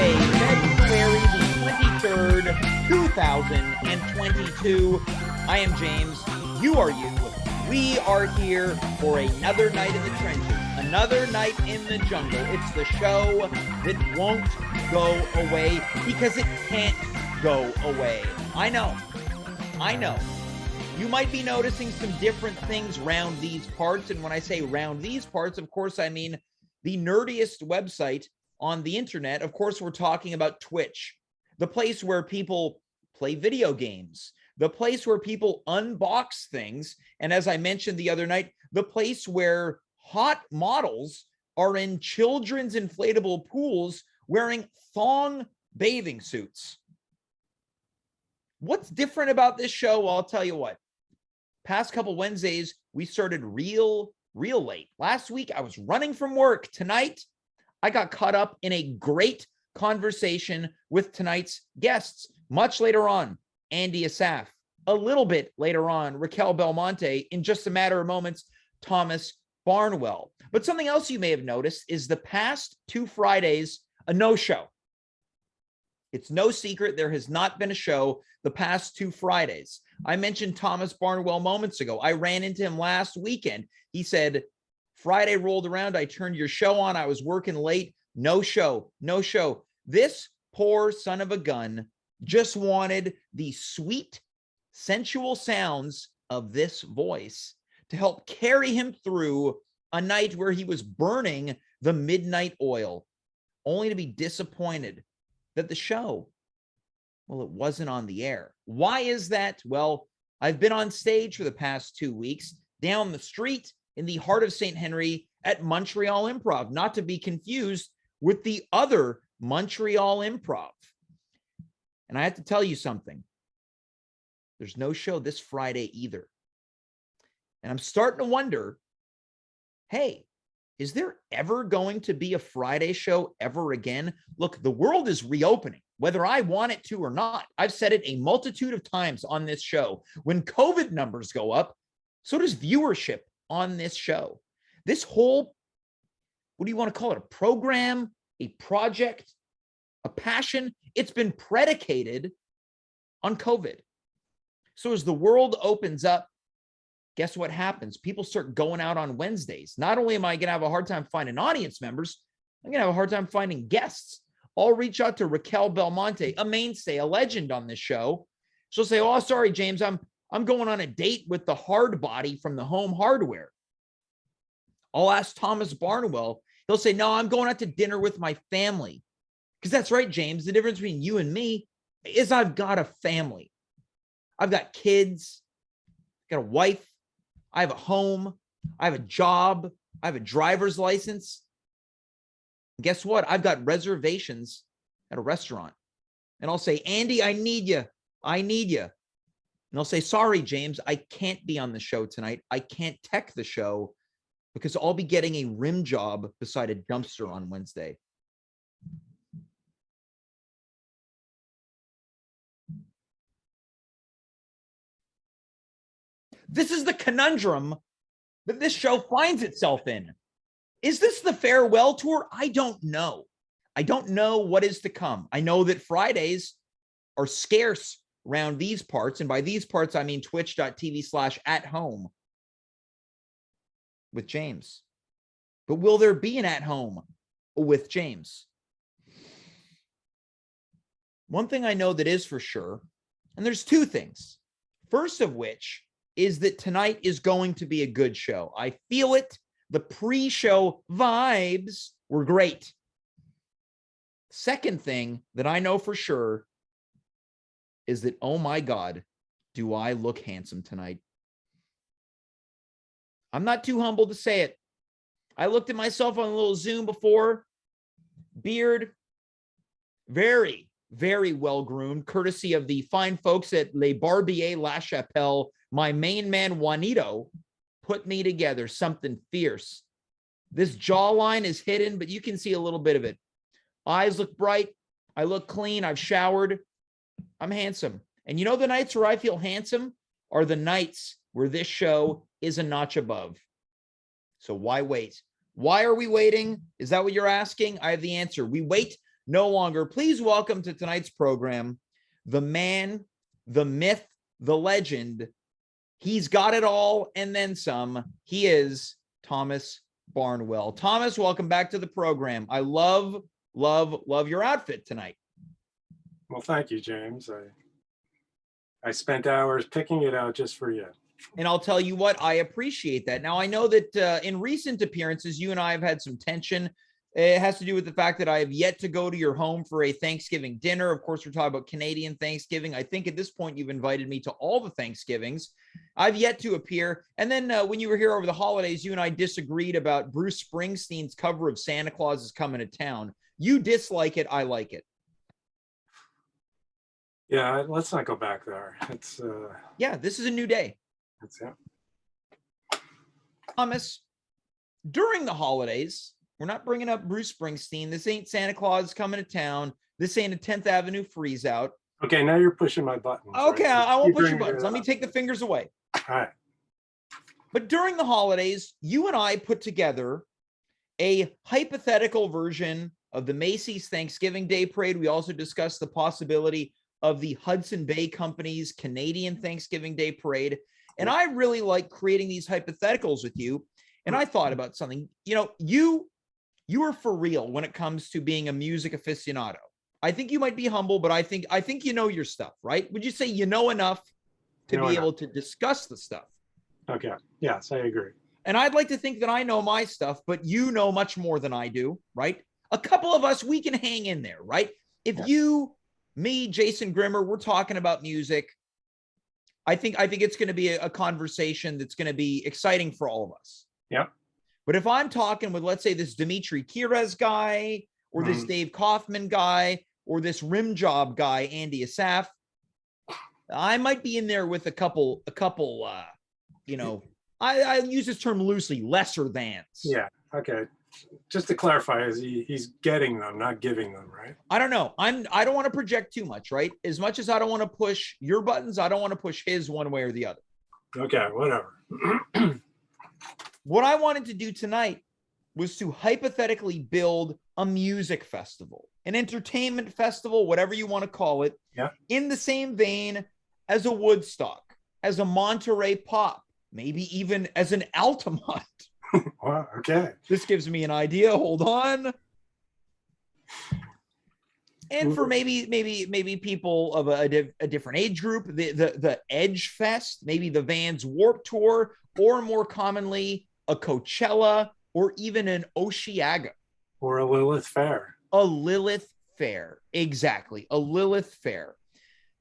Friday, February the 23rd, 2022. I am James. You are you. We are here for another night in the trenches, another night in the jungle. It's the show that won't go away because it can't go away. I know. You might be noticing some different things round these parts. And when I say round these parts, of course, I mean the nerdiest website on the internet. Of course, we're talking about Twitch, the place where people play video games, the place where people unbox things. And as I mentioned the other night, the place where hot models are in children's inflatable pools wearing thong bathing suits. What's different about this show? Well, I'll tell you what. Past couple Wednesdays, we started real late. Last week, I was running from work. Tonight, I got caught up in a great conversation with tonight's guests. Much later on, Andy Assaf. A little bit later on, Racquel Belmonte. In just a matter of moments, Thomas Barnwell. But something else you may have noticed is the past 2 Fridays, a no-show. It's no secret there has not been a show the past 2 Fridays. I mentioned Thomas Barnwell moments ago. I ran into him last weekend. He said, Friday rolled around. I turned your show on. I was working late. No show. This poor son of a gun just wanted the sweet, sensual sounds of this voice to help carry him through a night where he was burning the midnight oil, only to be disappointed that the show, well, it wasn't on the air. Why is that? Well, I've been on stage for the past 2 weeks down the street in the heart of St. Henry at Montreal Improv, not to be confused with the other Montreal Improv. And I have to tell you something. There's no show this Friday either. And I'm starting to wonder, hey, is there ever going to be a Friday show ever again? Look, the world is reopening, whether I want it to or not. I've said it a multitude of times on this show. When COVID numbers go up, so does viewership on this show. This whole, what do you want to call it? A program, a project, a passion. It's been predicated on COVID. So as the world opens up, guess what happens? People start going out on Wednesdays. Not only am I going to have a hard time finding audience members, I'm going to have a hard time finding guests. I'll reach out to Racquel Belmonte, a mainstay, a legend on this show. She'll say, oh, sorry, James, I'm going on a date with the hard body from the Home Hardware. I'll ask Thomas Barnwell. He'll say, no, I'm going out to dinner with my family. Because that's right, James. The difference between you and me is I've got a family. I've got kids, I've got a wife, I have a home, I have a job, I have a driver's license. And guess what? I've got reservations at a restaurant. And I'll say, Andy, I need you. And I'll say, sorry, James, I can't be on the show tonight. I can't tech the show because I'll be getting a rim job beside a dumpster on Wednesday. This is the conundrum that this show finds itself in. Is this the farewell tour? I don't know. I don't know what is to come. I know that Fridays are scarce around these parts. And by these parts, I mean twitch.tv/@home with James. But will there be an at home with James? One thing I know that is for sure, and there's 2 things. First of which is that tonight is going to be a good show. I feel it. The pre-show vibes were great. Second thing that I know for sure is that, oh my God, do I look handsome tonight? I'm not too humble to say it. I looked at myself on a little Zoom before. Beard, very, very well groomed, courtesy of the fine folks at Les Barbiers La Chapelle. My main man, Juanito, put me together, something fierce. This jawline is hidden, but you can see a little bit of it. Eyes look bright. I look clean. I've showered. I'm handsome. And you know the nights where I feel handsome are the nights where this show is a notch above. So why wait? Why are we waiting? Is that what you're asking? I have the answer. We wait no longer. Please welcome to tonight's program, the man, the myth, the legend. He's got it all and then some. He is Thomas Barnwell. Thomas, welcome back to the program. I love your outfit tonight. Well, thank you, James. I spent hours picking it out just for you. And I'll tell you what, I appreciate that. Now, I know that in recent appearances, you and I have had some tension. It has to do with the fact that I have yet to go to your home for a Thanksgiving dinner. Of course, we're talking about Canadian Thanksgiving. I think at this point, you've invited me to all the Thanksgivings. I've yet to appear. And then when you were here over the holidays, you and I disagreed about Bruce Springsteen's cover of Santa Claus is Coming to Town. You dislike it. I like it. Yeah, let's not go back there. It's yeah, this is a new day. That's it. Thomas, during the holidays, we're not bringing up Bruce Springsteen. This ain't Santa Claus Coming to Town. This ain't a 10th Avenue freeze out. Okay, now you're pushing my buttons. Okay, right? I won't push your buttons. Let me take the fingers away. All right. But during the holidays, you and I put together a hypothetical version of the Macy's Thanksgiving Day Parade. We also discussed the possibility of the Hudson Bay Company's Canadian Thanksgiving Day Parade. And I really like creating these hypotheticals with you. And I thought about something. You know, you are for real when it comes to being a music aficionado. I think you might be humble, but I think you know your stuff, right? Would you say you know enough to be able to discuss the stuff? Okay. Yes, I agree. And I'd like to think that I know my stuff, but you know much more than I do, right? A couple of us, we can hang in there, right? If you, me, Jason Grimmer, we're talking about music, I think it's going to be a conversation that's going to be exciting for all of us. Yeah. But if I'm talking with, let's say, this Dimitri Kires guy, or this Dave Kaufman guy, or this rim job guy, Andy Assaf, I might be in there with a couple, you know, I use this term loosely, lesser thans. Yeah. Okay. Just to clarify, is he's getting them, not giving them, right? I don't know. I don't want to project too much, right? As much as I don't want to push your buttons, I don't want to push his one way or the other. Okay, whatever. What I wanted to do tonight was to hypothetically build a music festival, an entertainment festival, whatever you want to call it, in the same vein as a Woodstock, as a Monterey Pop, maybe even as an Altamont. Wow, okay. This gives me an idea. Hold on. And for maybe people of a different age group, the Edge Fest, maybe the Vans Warped Tour, or more commonly a Coachella, or even an Oceaga. Or a Lilith Fair. A Lilith Fair. Exactly. A Lilith Fair.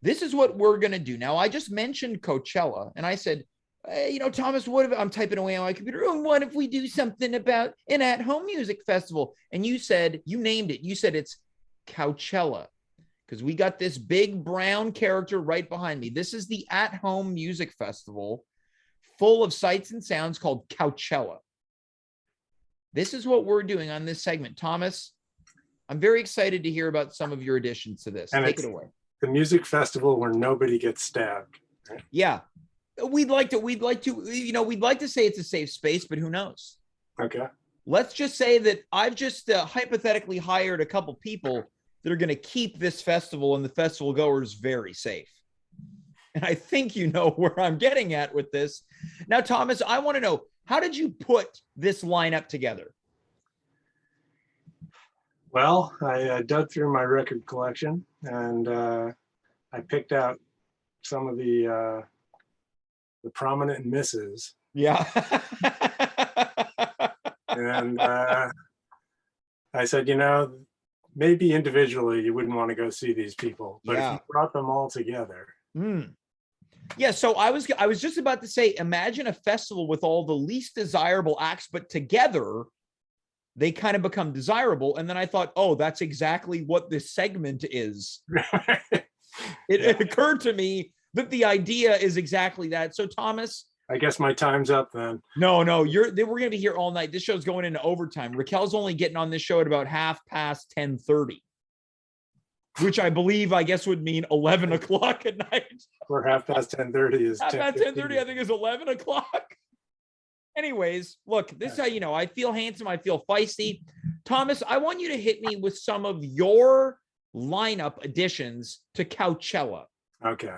This is what we're going to do. Now, I just mentioned Coachella, and I said, hey, you know, Thomas, what if I'm typing away on my computer? Oh, what if we do something about an at-home music festival? And you said, you named it. You said it's Coachella, because we got this big brown character right behind me. This is the at-home music festival full of sights and sounds called Coachella. This is what we're doing on this segment. Thomas, I'm very excited to hear about some of your additions to this. And take it away. The music festival where nobody gets stabbed. Right? Yeah. We'd like to say it's a safe space, but who knows? Okay. Let's just say that I've just hypothetically hired a couple people that are going to keep this festival and the festival goers very safe. And I think you know where I'm getting at with this. Now, Thomas, I want to know, how did you put this lineup together? Well, I dug through my record collection, and I picked out some of the prominent misses. Yeah. And I said, you know, maybe individually you wouldn't want to go see these people, but if you brought them all together. Yeah, so I was just about to say, imagine a festival with all the least desirable acts, but together they kind of become desirable. And then I thought, oh, that's exactly what this segment is. It occurred to me that the idea is exactly that. So, Thomas, I guess my time's up then. No, we're going to be here all night. This show's going into overtime. Raquel's only getting on this show at about 10:30, which I believe, I guess, would mean 11 o'clock at night. Or 10:30 is 10:30, I think, is 11 o'clock. Anyways, look, this is how you know I feel handsome. I feel feisty. Thomas, I want you to hit me with some of your lineup additions to Coachella. Okay.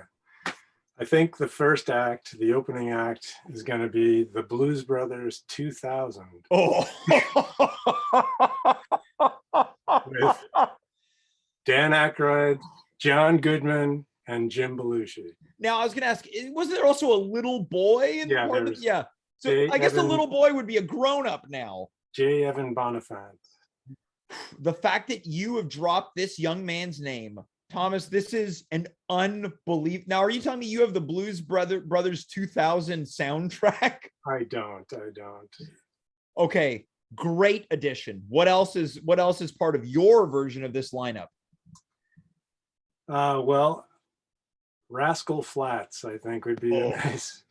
I think the first act, the opening act, is going to be the Blues Brothers 2000 Oh, with Dan Aykroyd, John Goodman, and Jim Belushi. now I was going to ask, was there also a little boy in Yeah, part of there's it? Yeah. So J. I guess the Evan- little boy would be a grown up now. J. Evan Bonifant. The fact that you have dropped this young man's name, Thomas, this is an unbelievable. Now, are you telling me you have the Blues Brothers 2000 soundtrack? I don't. Okay, great addition. What else is part of your version of this lineup? Well, Rascal Flatts, I think, would be a nice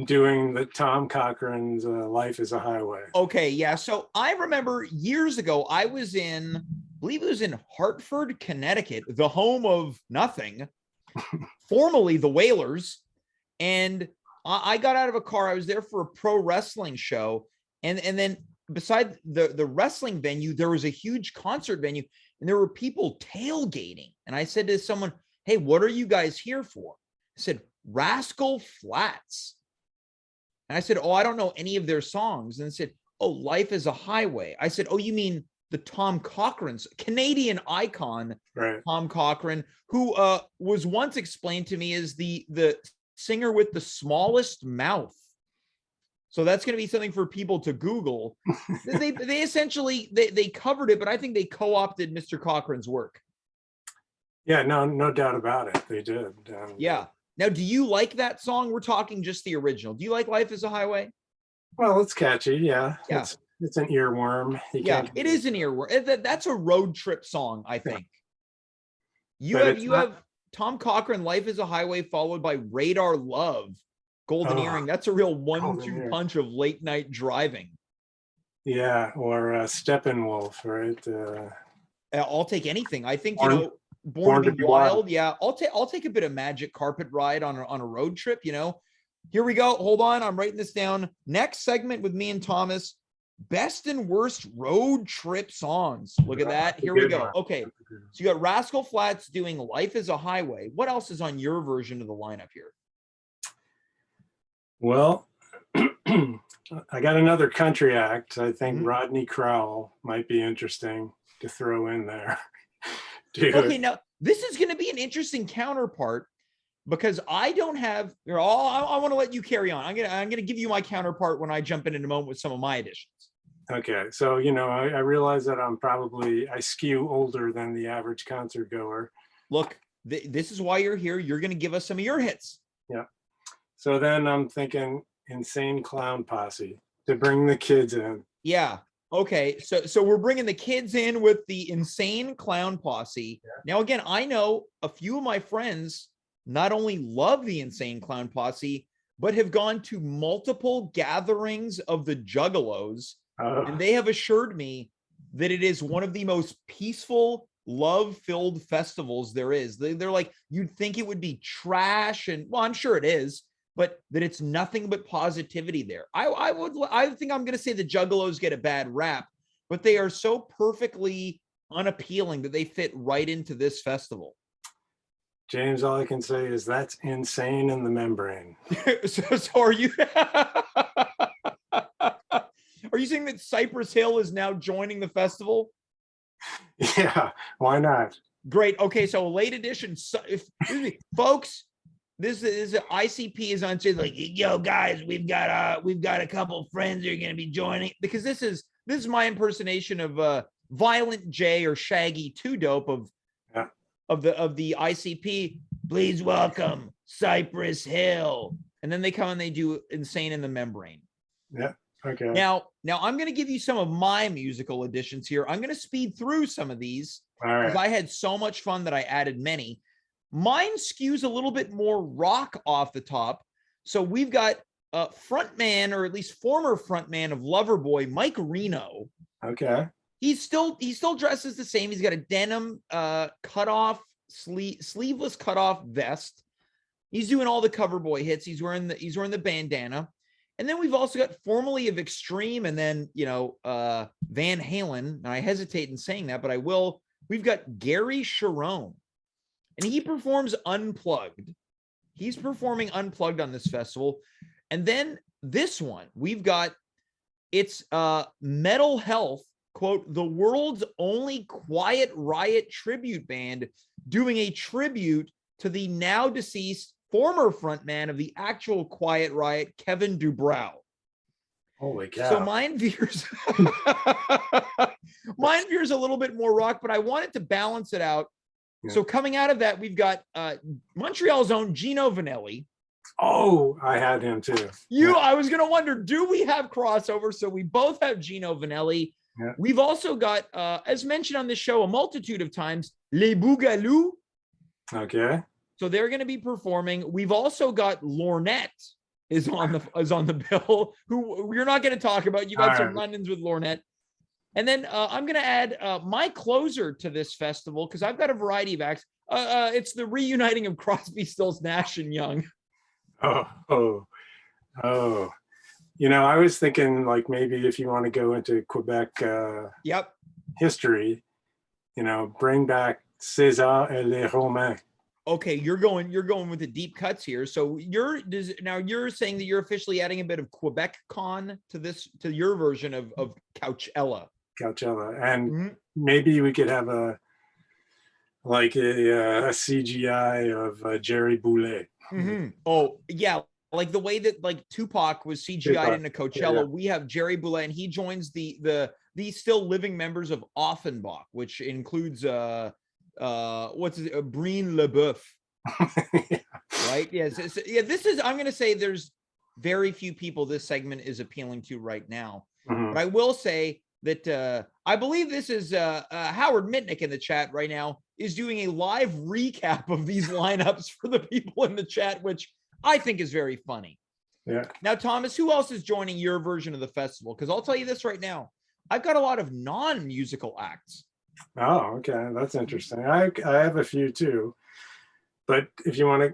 doing the Tom Cochran's Life is a Highway. Okay, yeah. So I remember years ago, I believe it was in Hartford, Connecticut, the home of nothing, formerly the Whalers. And I got out of a car. I was there for a pro wrestling show. And then beside the wrestling venue, there was a huge concert venue and there were people tailgating. And I said to someone, hey, what are you guys here for? I said, Rascal Flatts. And I said, oh, I don't know any of their songs. And they said, oh, Life is a Highway. I said, oh, you mean the Tom Cochran's Canadian icon, Right. Tom Cochran, who was once explained to me as the singer with the smallest mouth. So that's going to be something for people to Google. they essentially they covered it, but I think they co-opted Mr. Cochran's work. Yeah, no doubt about it. They did. Yeah. Now, do you like that song? We're talking just the original. Do you like Life is a Highway? Well, it's catchy. Yeah. Yeah. It's an earworm. Yeah, it is an earworm. That's a road trip song, I think. You have Tom Cochran, Life is a Highway, followed by Radar Love, Golden Earring. That's a real 1-2 punch of late night driving. Yeah, or Steppenwolf, right? I'll take anything. I think Born to be Wild. Yeah, I'll take a bit of Magic Carpet Ride on a road trip. Here we go. Hold on, I'm writing this down. Next segment with me and Thomas: best and worst road trip songs. Look at that. Here we go. Okay, so you got Rascal Flatts doing Life is a Highway. What else is on your version of the lineup here? Well, I got another country act. I think Rodney Crowell might be interesting to throw in there. Okay, now this is going to be an interesting counterpart because I don't have. I want to let you carry on. I'm gonna give you my counterpart when I jump in a moment with some of my additions. Okay, so I realize that I skew older than the average concert goer. Look, this is why you're here. You're going to give us some of your hits. Yeah. So then I'm thinking Insane Clown Posse to bring the kids in. Yeah. Okay. So we're bringing the kids in with the Insane Clown Posse. Yeah. Now, again, I know a few of my friends not only love the Insane Clown Posse, but have gone to multiple gatherings of the Juggalos. And they have assured me that it is one of the most peaceful, love-filled festivals there is. They're like, you'd think it would be trash, and well, I'm sure it is, but that it's nothing but positivity there. I think I'm going to say the Juggalos get a bad rap, but they are so perfectly unappealing that they fit right into this festival. James, all I can say is that's insane in the membrane. so are you? Are you saying that Cypress Hill is now joining the festival? Yeah, why not? Great. Okay, so late edition, folks. This is ICP is on stage like, yo guys, we've got a couple of friends who are going to be joining, because this is my impersonation of Violent J or Shaggy 2 Dope of the ICP. Please welcome Cypress Hill, and then they come and they do Insane in the Membrane. Yeah. Okay. Now I'm going to give you some of my musical additions here. I'm going to speed through some of these because I had so much fun that I added many. Mine skews a little bit more rock off the top. So we've got frontman, or at least former frontman of Loverboy, Mike Reno. Okay. He still dresses the same. He's got a denim sleeveless cutoff vest. He's doing all the cover boy hits. He's wearing the bandana. And then we've also got formerly of Extreme, and then, Van Halen. And I hesitate in saying that, but I will. We've got Gary Sharon, and he performs unplugged. He's performing unplugged on this festival. And then this one, we've got, it's Metal Health, quote, the world's only Quiet Riot tribute band, doing a tribute to the now deceased former frontman of the actual Quiet Riot, Kevin Dubrow. Holy cow. So mine veers a little bit more rock, but I wanted to balance it out. Yeah. So coming out of that, we've got Montreal's own Gino Vanelli. Oh, I had him too. I was going to wonder, do we have crossover? So we both have Gino Vanelli. Yeah. We've also got, as mentioned on this show a multitude of times, Les Bougalous. Okay. So they're going to be performing. We've also got Lornette is on the bill, who we're not going to talk about. You got all some run-ins with Lornette. And then I'm going to add my closer to this festival, because I've got a variety of acts. It's the reuniting of Crosby, Stills, Nash and Young. Oh. I was thinking like maybe if you want to go into Quebec history, bring back César et les Romains. Okay, you're going with the deep cuts here. So you're saying that you're officially adding a bit of Quebec con to your version of Coachella. And maybe we could have a CGI of Jerry Boulet. Mm-hmm. Oh yeah, like the way that like Tupac was CGI'd into Coachella. Yeah. We have Jerry Boulet, and he joins the still living members of Offenbach, which includes Breen LeBeouf. Yeah. Right? Yes. This is, I'm going to say there's very few people this segment is appealing to right now. Mm-hmm. But I will say that I believe this is Howard Mitnick in the chat right now is doing a live recap of these lineups for the people in the chat, which I think is very funny. Yeah. Now, Thomas, who else is joining your version of the festival? Because I'll tell you this right now, I've got a lot of non-musical acts. Oh, okay. That's interesting. I have a few too, but if you want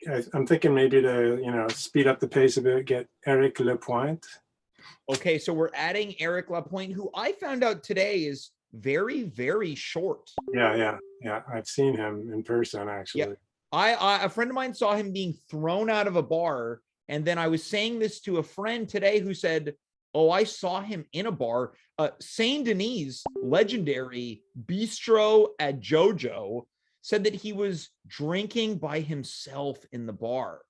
to, I'm thinking maybe to, speed up the pace a bit, get Eric Lapointe. Okay. So we're adding Eric Lapointe, who I found out today is very, very short. Yeah. I've seen him in person actually. Yeah. A friend of mine saw him being thrown out of a bar. And then I was saying this to a friend today who said, oh, I saw him in a bar. Saint Denis, legendary bistro at JoJo, said that he was drinking by himself in the bar.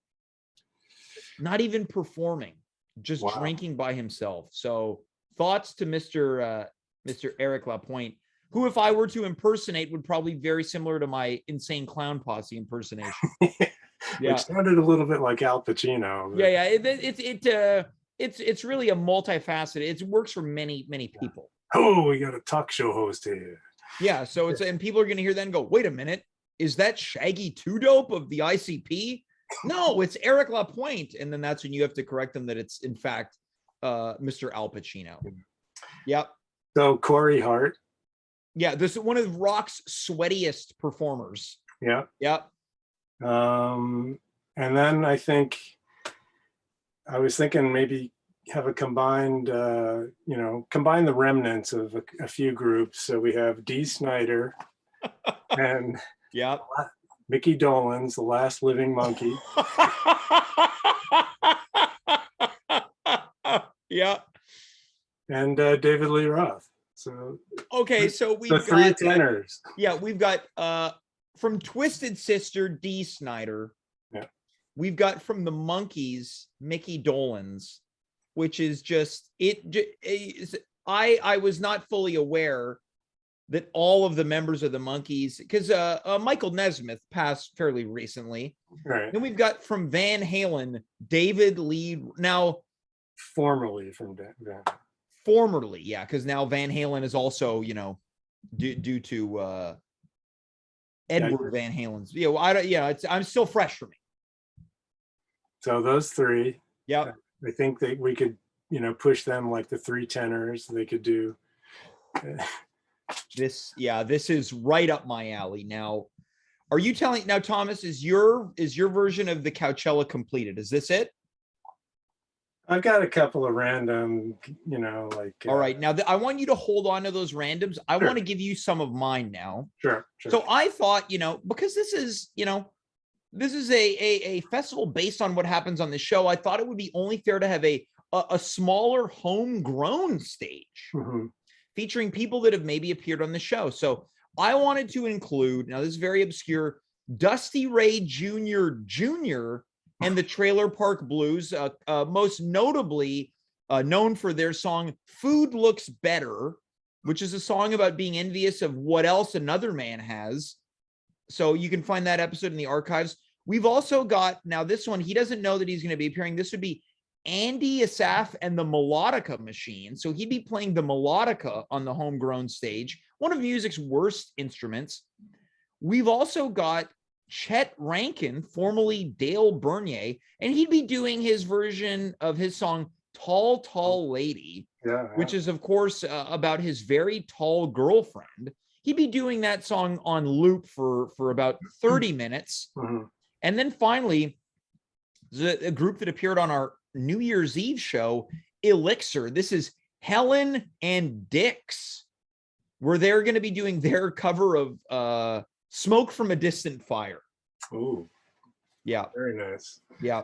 Not even performing, just drinking by himself. So thoughts to Mr. Eric Lapointe, who, if I were to impersonate, would probably be very similar to my Insane Clown Posse impersonation. Yeah. Which sounded a little bit like Al Pacino. But... Yeah. It's really a multifaceted. It works for many, many people. Oh, we got a talk show host here. Yeah, so and people are going to hear that and go, wait a minute, is that Shaggy Two Dope of the ICP? No, it's Eric Lapointe. And then that's when you have to correct them that it's in fact Mr. Al Pacino. Yep. So Corey Hart. Yeah, this is one of rock's sweatiest performers. Yeah. Yep. And then I was thinking maybe have a combine the remnants of a few groups. So we have Dee Snider and Mickey Dolenz, the last living monkey. Yeah. And David Lee Roth. So okay, so we've got three tenors. We've got from Twisted Sister, Dee Snider. Yeah. We've got from the Monkees, Mickey Dolenz, which is just I was not fully aware that all of the members of the Monkees, because Michael Nesmith passed fairly recently. Right. Then we've got from Van Halen, David Lee. Now, formerly from Van. Formerly, yeah, because now Van Halen is also, due to Edward Van Halen's. I'm still fresh for me. So those three. Yeah. I think that we could, push them like the three tenors. They could do. This is right up my alley. Now, are you telling now, Thomas, is your version of the Coachella completed? Is this it? I've got a couple of random, like. All right. Now, I want you to hold on to those randoms. I Sure. want to give you some of mine now. Sure. So I thought, because this is, this is a festival based on what happens on the show, I thought it would be only fair to have a smaller homegrown stage featuring people that have maybe appeared on the show. So I wanted to include, now this is very obscure, Dusty Ray Jr. and the Trailer Park Blues, most notably known for their song Food Looks Better, which is a song about being envious of what else another man has. So you can find that episode in the archives. We've also got, now this one, he doesn't know that he's going to be appearing. This would be Andy Assaf and the Melodica Machine. So he'd be playing the melodica on the homegrown stage, one of music's worst instruments. We've also got Chet Rankin, formerly Dale Bernier, and he'd be doing his version of his song Tall, Tall Lady, which is, of course, about his very tall girlfriend. He'd be doing that song on loop for about 30 minutes. And then finally, a group that appeared on our New Year's Eve show, Elixir. This is Helen and Dix, where they're going to be doing their cover of Smoke from a Distant Fire. Oh, yeah. Very nice. Yeah.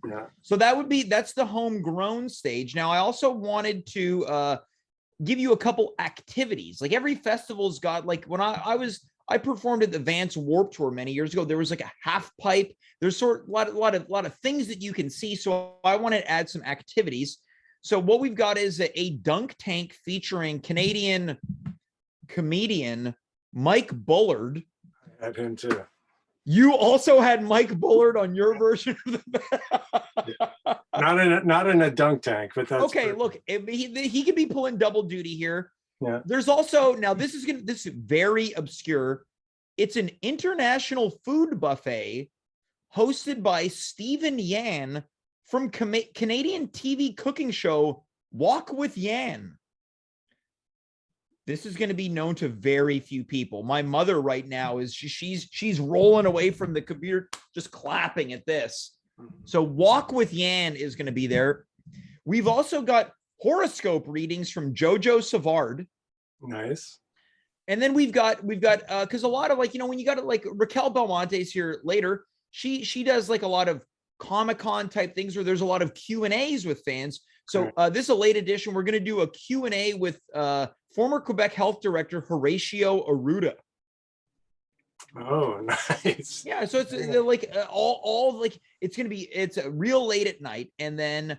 Yeah. So that's the homegrown stage. Now, I also wanted to give you a couple activities. Like every festival's got, like when I performed at the Vance Warp Tour many years ago, there was like a half pipe. There's a lot of things that you can see. So I wanted to add some activities. So what we've got is a dunk tank featuring Canadian comedian Mike Bullard. I had him too. You also had Mike Bullard on your version of the not in a dunk tank, but that's okay. Perfect. Look, he could be pulling double duty here. Yeah. There's also, now this is very obscure. It's an international food buffet hosted by Stephen Yan from Canadian TV cooking show Walk with Yan. This is going to be known to very few people. My mother right now is she's rolling away from the computer, just clapping at this. So Walk with Yan is going to be there. We've also got horoscope readings from Jojo Savard. Nice. And then we've got because a lot of, like, when you got like Racquel Belmonte's here later, she does like a lot of Comic-Con type things where there's a lot of Q&As with fans. So this is a late edition. We're going to do a Q&A with former Quebec Health Director Horatio Arruda. Oh, nice. Yeah, so it's like all like it's a real late at night. And then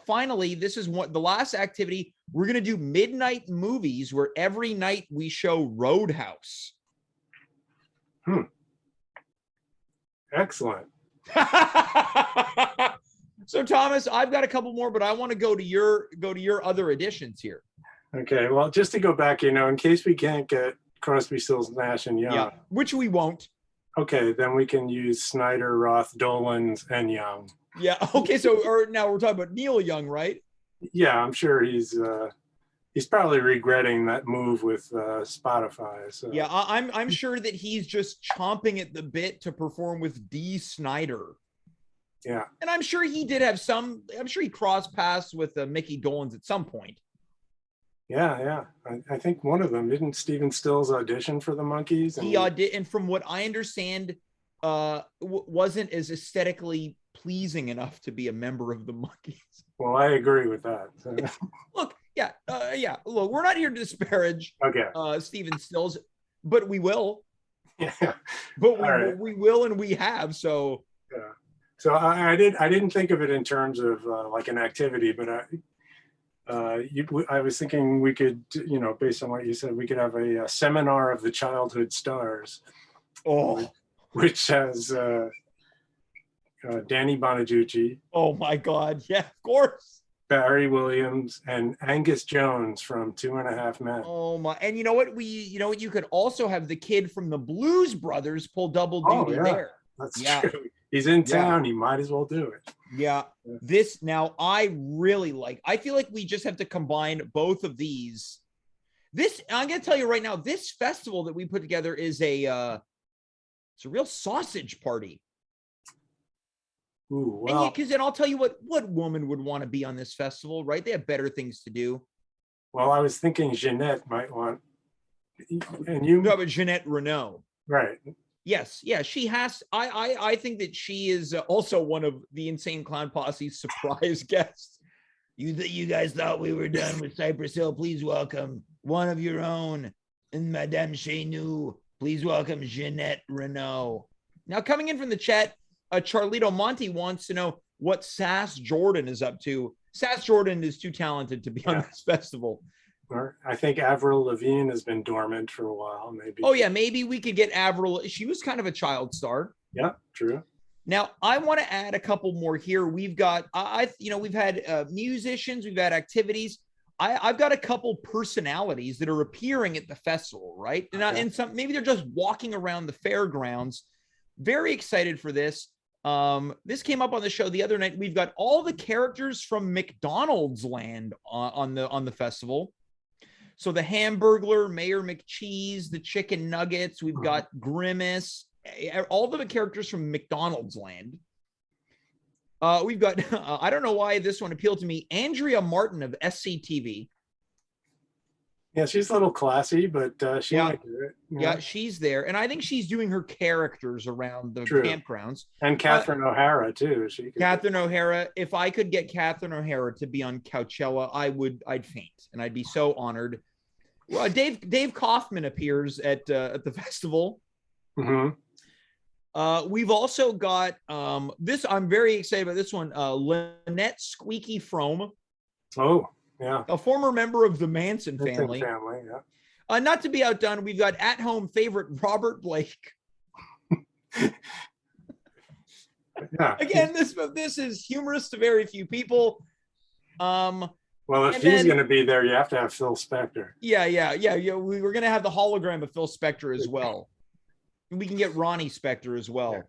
finally, this is the last activity. We're going to do midnight movies where every night we show Roadhouse. Excellent. So Thomas, I've got a couple more, but I want to go to your other editions here. Okay, well, just to go back, in case we can't get Crosby, Stills, Nash and Young. Yeah, which we won't. Okay, then we can use Snyder, Roth, Dolans, and Young. Yeah. Okay. So, now we're talking about Neil Young, right? Yeah, I'm sure he's probably regretting that move with Spotify. So yeah, I'm sure that he's just chomping at the bit to perform with Dee Snider. Yeah, and I'm sure he did have some. I'm sure he crossed paths with Mickey Dolenz at some point. Yeah. I think one of them, didn't Stephen Stills audition for the Monkees? He auditioned, and from what I understand, wasn't as aesthetically pleasing enough to be a member of the Monkees. Well, I agree with that. Look, yeah. Look, we're not here to disparage Stephen Stills, but we will. Yeah. But we will, and we have. So. Yeah. So I didn't think of it in terms of like an activity, but I was thinking we could, based on what you said, we could have a seminar of the childhood stars. Oh, which has Danny Bonaducci. Oh my God! Yeah, of course. Barry Williams and Angus Jones from 2.5 Men. Oh my! And you know what? You could also have the kid from the Blues Brothers pull double duty there. That's true. He's in town. He might as well do it. Yeah. This now I really like. I feel like we just have to combine both of these. I'm going to tell you right now, this festival that we put together is it's a real sausage party. Ooh, well, because then I'll tell you what woman would want to be on this festival, right? They have better things to do. well, I was thinking Jeanette might want, and you. No, but Jeanette Renault. Right. Yes, yeah, she has. I think that she is also one of the Insane Clown Posse's surprise guests. You guys thought we were done with Cypress Hill? Please welcome one of your own, and Madame Chez Nous. Please welcome Jeanette Renault. Now, coming in from the chat, Charlito Monty wants to know what Sass Jordan is up to. Sass Jordan is too talented to be on this festival. Or I think Avril Lavigne has been dormant for a while, maybe. Oh, yeah, maybe we could get Avril. She was kind of a child star. Yeah, true. Now, I want to add a couple more here. We've got, we've had musicians, we've had activities. I've got a couple personalities that are appearing at the festival, right? And some maybe they're just walking around the fairgrounds. Very excited for this. This came up on the show the other night. We've got all the characters from McDonald's Land on the festival. So the Hamburglar, Mayor McCheese, the Chicken Nuggets. We've got Grimace, all the characters from McDonald's Land. We've got, I don't know why this one appealed to me, Andrea Martin of SCTV. Yeah, she's a little classy, but she might do it. Yeah, she's there. And I think she's doing her characters around the campgrounds. And Catherine O'Hara, too. Catherine O'Hara. If I could get Catherine O'Hara to be on Coachella, I'd faint. And I'd be so honored. Well, Dave Kaufman appears at the festival. Mm-hmm. We've also got this. I'm very excited about this one. Lynette Squeaky Frome. Oh, yeah. A former member of the Manson family. Yeah. Not to be outdone, we've got at-home favorite Robert Blake. Yeah. Again, this is humorous to very few people. Well, if he's going to be there, you have to have Phil Spector. Yeah. We're going to have the hologram of Phil Spector as well. We can get Ronnie Spector as well. Yeah.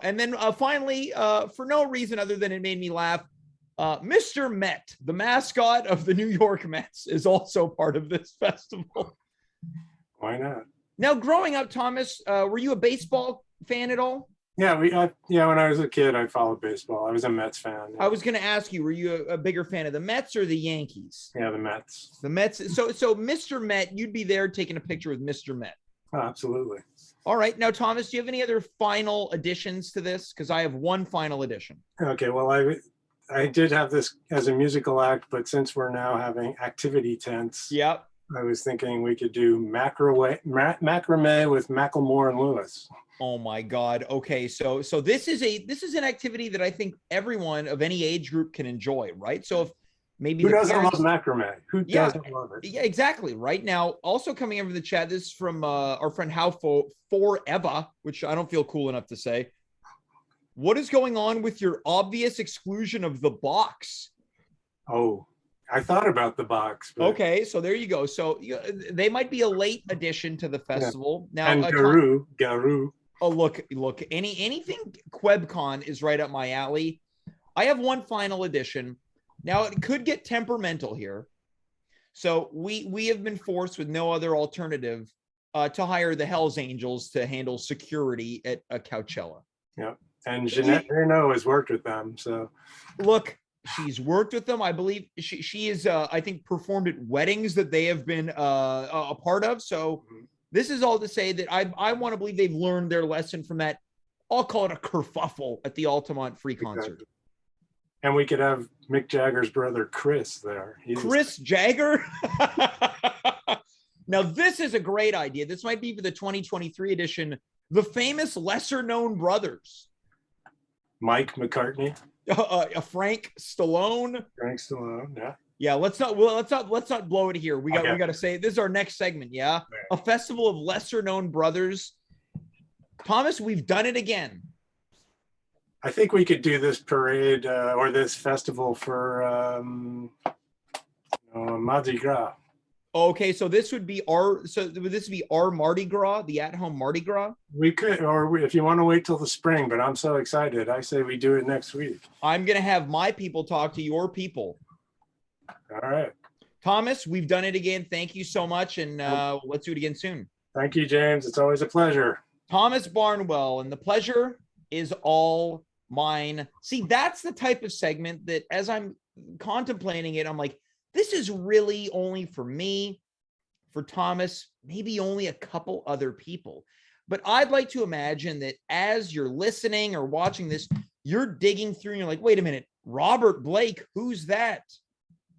And then finally, for no reason other than it made me laugh, Mr. Met, the mascot of the New York Mets, is also part of this festival. Why not? Now, growing up, Thomas, were you a baseball fan at all? Yeah, when I was a kid, I followed baseball. I was a Mets fan. Yeah. I was going to ask you, were you a bigger fan of the Mets or the Yankees? Yeah, the Mets. The Mets. So Mr. Met, you'd be there taking a picture with Mr. Met. Oh, absolutely. All right. Now, Thomas, do you have any other final additions to this? Because I have one final addition. Okay. Well, I did have this as a musical act, but since we're now having activity tents, yep, I was thinking we could do macrame with Macklemore and Lewis. Oh my God. Okay. So this is an activity that I think everyone of any age group can enjoy, right? So if maybe who doesn't love macrame? Who doesn't love it? Yeah, exactly. Right now, also coming in from the chat, this is from our friend How Forever, which I don't feel cool enough to say. What is going on with your obvious exclusion of the box? Oh, I thought about the box. But... Okay, so there you go. So they might be a late addition to the festival. Yeah. Now, and Garou. Oh, look! Anything QuebCon is right up my alley. I have one final edition. Now it could get temperamental here. So we have been forced with no other alternative to hire the Hells Angels to handle security at a Coachella. Yeah. And Jeanette Renault has worked with them. So look, she's worked with them. I believe she is, I think, performed at weddings that they have been a part of. So this is all to say that I want to believe they've learned their lesson from that. I'll call it a kerfuffle at the Altamont Free Concert. And we could have Mick Jagger's brother, Chris, there. Chris Jagger? Now, this is a great idea. This might be for the 2023 edition. The famous lesser-known brothers. Mike McCartney, Frank Stallone. Yeah. Yeah, let's not blow it here. We got to say this is our next segment. Yeah, right. A festival of lesser known brothers. Thomas, we've done it again. I think we could do this parade or this festival for Mardi Gras. Okay, so this would be our Mardi Gras, the at-home Mardi Gras? We could, or if you want to wait till the spring, but I'm so excited. I say we do it next week. I'm going to have my people talk to your people. All right. Thomas, we've done it again. Thank you so much, and let's do it again soon. Thank you, James. It's always a pleasure. Thomas Barnwell, and the pleasure is all mine. See, that's the type of segment that as I'm contemplating it, I'm like, this is really only for me, for Thomas, maybe only a couple other people. But I'd like to imagine that as you're listening or watching this, you're digging through and you're like, wait a minute, Robert Blake, who's that?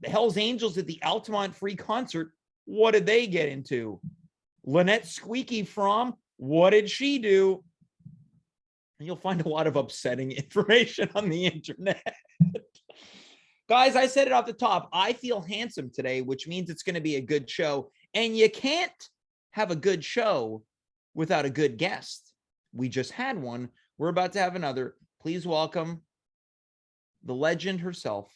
The Hells Angels at the Altamont Free Concert. What did they get into? Lynette Squeaky from, what did she do? And you'll find a lot of upsetting information on the internet. Guys, I said it off the top. I feel handsome today, which means it's going to be a good show. And you can't have a good show without a good guest. We just had one. We're about to have another. Please welcome the legend herself,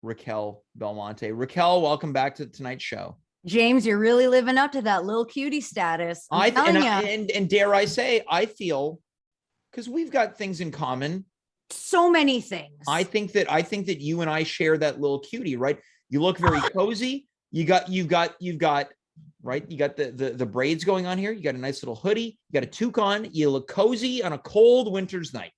Racquel Belmonte. Racquel, welcome back to tonight's show. James, you're really living up to that little cutie status. And dare I say, I feel, because we've got things in common. So many things. I think that you and I share that little cutie, right? You look very cozy. You've got right. You got the braids going on here. You got a nice little hoodie. You got a toque on. You look cozy on a cold winter's night.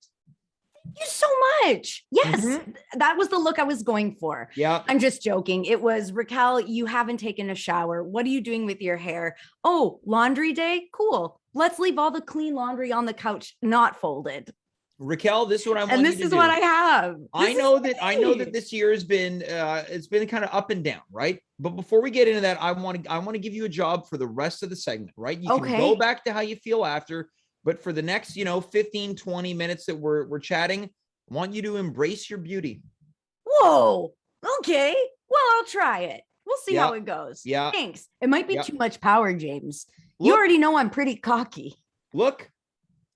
Thank you so much. Yes, that was the look I was going for. Yeah. I'm just joking. It was, Racquel, you haven't taken a shower. What are you doing with your hair? Oh, laundry day? Cool. Let's leave all the clean laundry on the couch, not folded. Racquel, this is what I want. And this is what I have. I know that this year has been it's been kind of up and down, right? But before we get into that, I want to give you a job for the rest of the segment, right? You can go back to how you feel after, but for the next, 15, 20 minutes that we're chatting, I want you to embrace your beauty. Whoa. Okay. Well, I'll try it. We'll see how it goes. Yeah. Thanks. It might be too much power, James. You already know I'm pretty cocky. Look,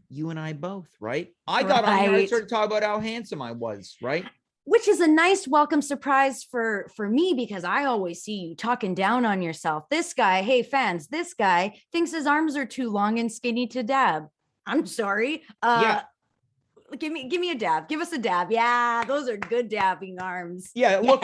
you and I both, right? I got on here and started talking about how handsome I was, right? Which is a nice welcome surprise for me, because I always see you talking down on yourself. This guy, hey fans, this guy thinks his arms are too long and skinny to dab. I'm sorry. Give me a dab. Give us a dab. Yeah, those are good dabbing arms. Yeah, look,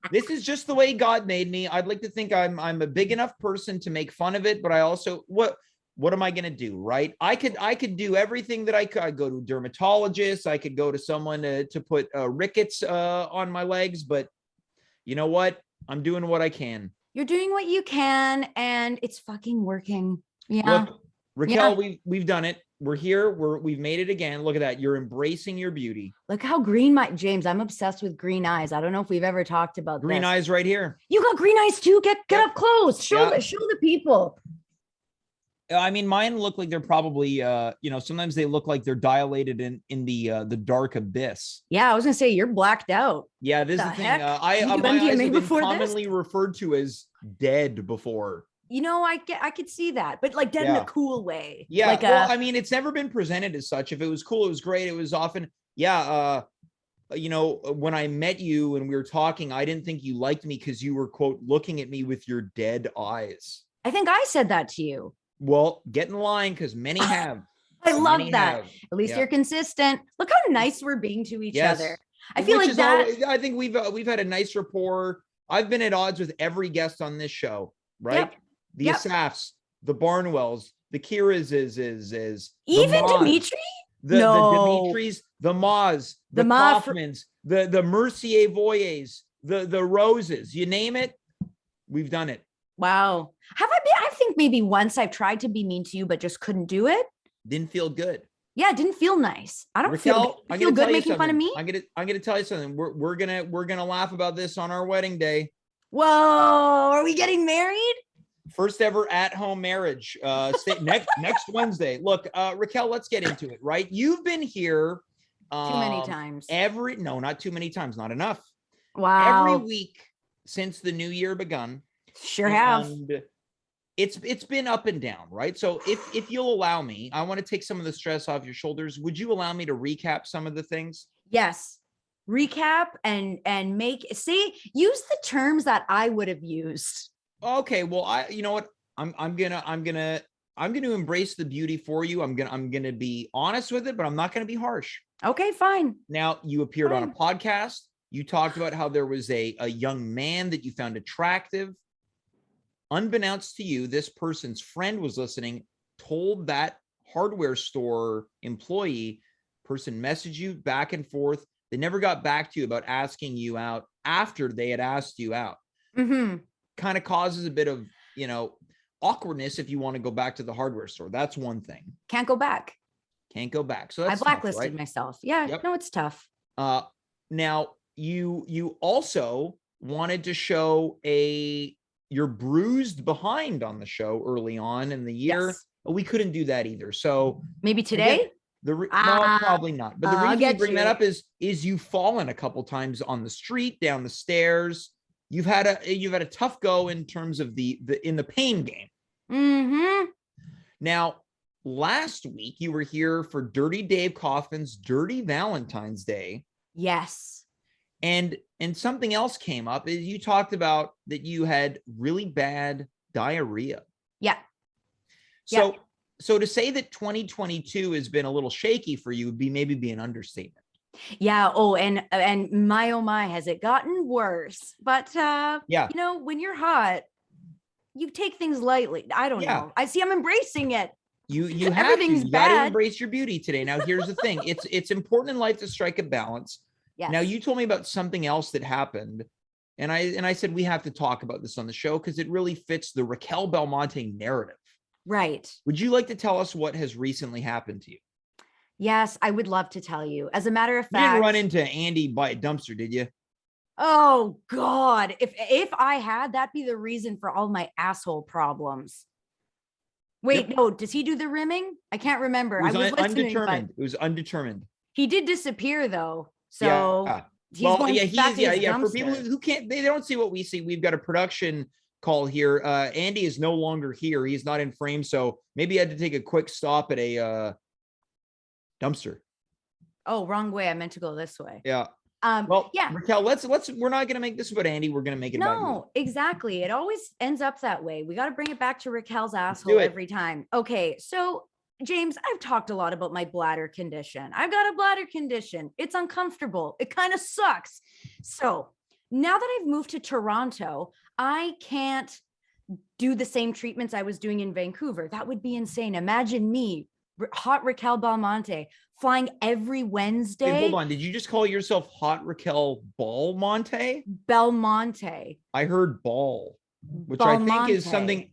this is just the way God made me. I'd like to think I'm a big enough person to make fun of it, but I also what am I going to do, right? I could do everything that I could. I go to a dermatologist. I could go to someone to put rickets on my legs, but you know what? I'm doing what I can. You're doing what you can, and it's fucking working. Yeah. Look, Racquel, we've done it. We're here. We've made it again. Look at that. You're embracing your beauty. Look how green James, I'm obsessed with green eyes. I don't know if we've ever talked about green eyes right here. You got green eyes too. Get up close. Show the people. I mean, mine look like they're probably, sometimes they look like they're dilated in the dark abyss. Yeah, I was gonna say you're blacked out. Yeah, this is the thing. My eyes have been commonly referred to as dead before. I could see that, but like dead in a cool way. Yeah, I mean, it's never been presented as such. If it was cool, it was great. It was often, when I met you and we were talking, I didn't think you liked me because you were, quote, looking at me with your dead eyes. I think I said that to you. Well, get in line because many have. I love that. At least you're consistent. Look how nice we're being to each other. I feel like that. I think we've had a nice rapport. I've been at odds with every guest on this show, right? Yep. The Assafs, the Barnwells, the Kiras even Dimitri? The Dimitris, the Ma's, the Kaufmans, the Mercier Voyers, the Roses, you name it, we've done it. Wow. Have I been? I think maybe once I've tried to be mean to you, but just couldn't do it. Didn't feel good. Yeah, it didn't feel nice. I don't feel good making fun of me. I'm gonna tell you something. We're gonna laugh about this on our wedding day. Whoa, are we getting married? First ever at-home marriage. Next Wednesday. Look, Racquel, let's get into it. Right, you've been here too many times. Not too many times. Not enough. Wow. Every week since the new year begun. Sure have. It's been up and down, right? So if you'll allow me, I want to take some of the stress off your shoulders. Would you allow me to recap some of the things? Yes. Recap and use the terms that I would have used. Okay, well, you know what? I'm gonna embrace the beauty for you. I'm gonna be honest with it, but I'm not gonna be harsh. Okay, fine. Now, you appeared on a podcast. You talked about how there was a young man that you found attractive. Unbeknownst to you, this person's friend was listening, told that hardware store employee person messaged you back and forth. They never got back to you about asking you out after they had asked you out. Kind of causes a bit of, awkwardness if you want to go back to the hardware store. That's one thing. Can't go back. So that's I blacklisted tough, right? myself. Yeah, Yep. No, it's tough. Now you also wanted to show you're bruised behind on the show early on in the year. Yes. But we couldn't do that either. So maybe today. No, probably not. But the reason you bring that up is you've fallen a couple times on the street, down the stairs. You've had a tough go in terms of the pain game. Now, last week you were here for Dirty Dave Kaufman's Dirty Valentine's Day. Yes. And something else came up is you talked about that you had really bad diarrhea. Yeah. So to say that 2022 has been a little shaky for you would be an understatement. Yeah. Oh, and my, has it gotten worse? But when you're hot, you take things lightly. I don't know. I'm embracing it. You have to embrace your beauty today. Now, here's the thing. It's important in life to strike a balance. Yes. Now, you told me about something else that happened. And I said, we have to talk about this on the show because it really fits the Racquel Belmonte narrative. Right. Would you like to tell us what has recently happened to you? Yes, I would love to tell you. As a matter of fact, you didn't run into Andy by a dumpster, did you? Oh God. If I had, that'd be the reason for all my asshole problems. Wait, no, does he do the rimming? I can't remember. It was undetermined. It was undetermined. He did disappear though. So for people who can't, they don't see what we see. We've got a production call here. Andy is no longer here. He's not in frame. So maybe I had to take a quick stop at a dumpster. Oh, wrong way. I meant to go this way. Yeah. Racquel, let's we're not going to make this about Andy. We're going to make it about you. Exactly. It always ends up that way. We got to bring it back to Racquel's asshole every time. Okay. So James, I've talked a lot about my bladder condition. I've got a bladder condition. It's uncomfortable. It kind of sucks. So now that I've moved to Toronto, I can't do the same treatments I was doing in Vancouver. That would be insane. Imagine me, hot Racquel Belmonte, flying every Wednesday. Wait, hold on. Did you just call yourself hot Racquel Belmonte? Belmonte. I heard ball, which I think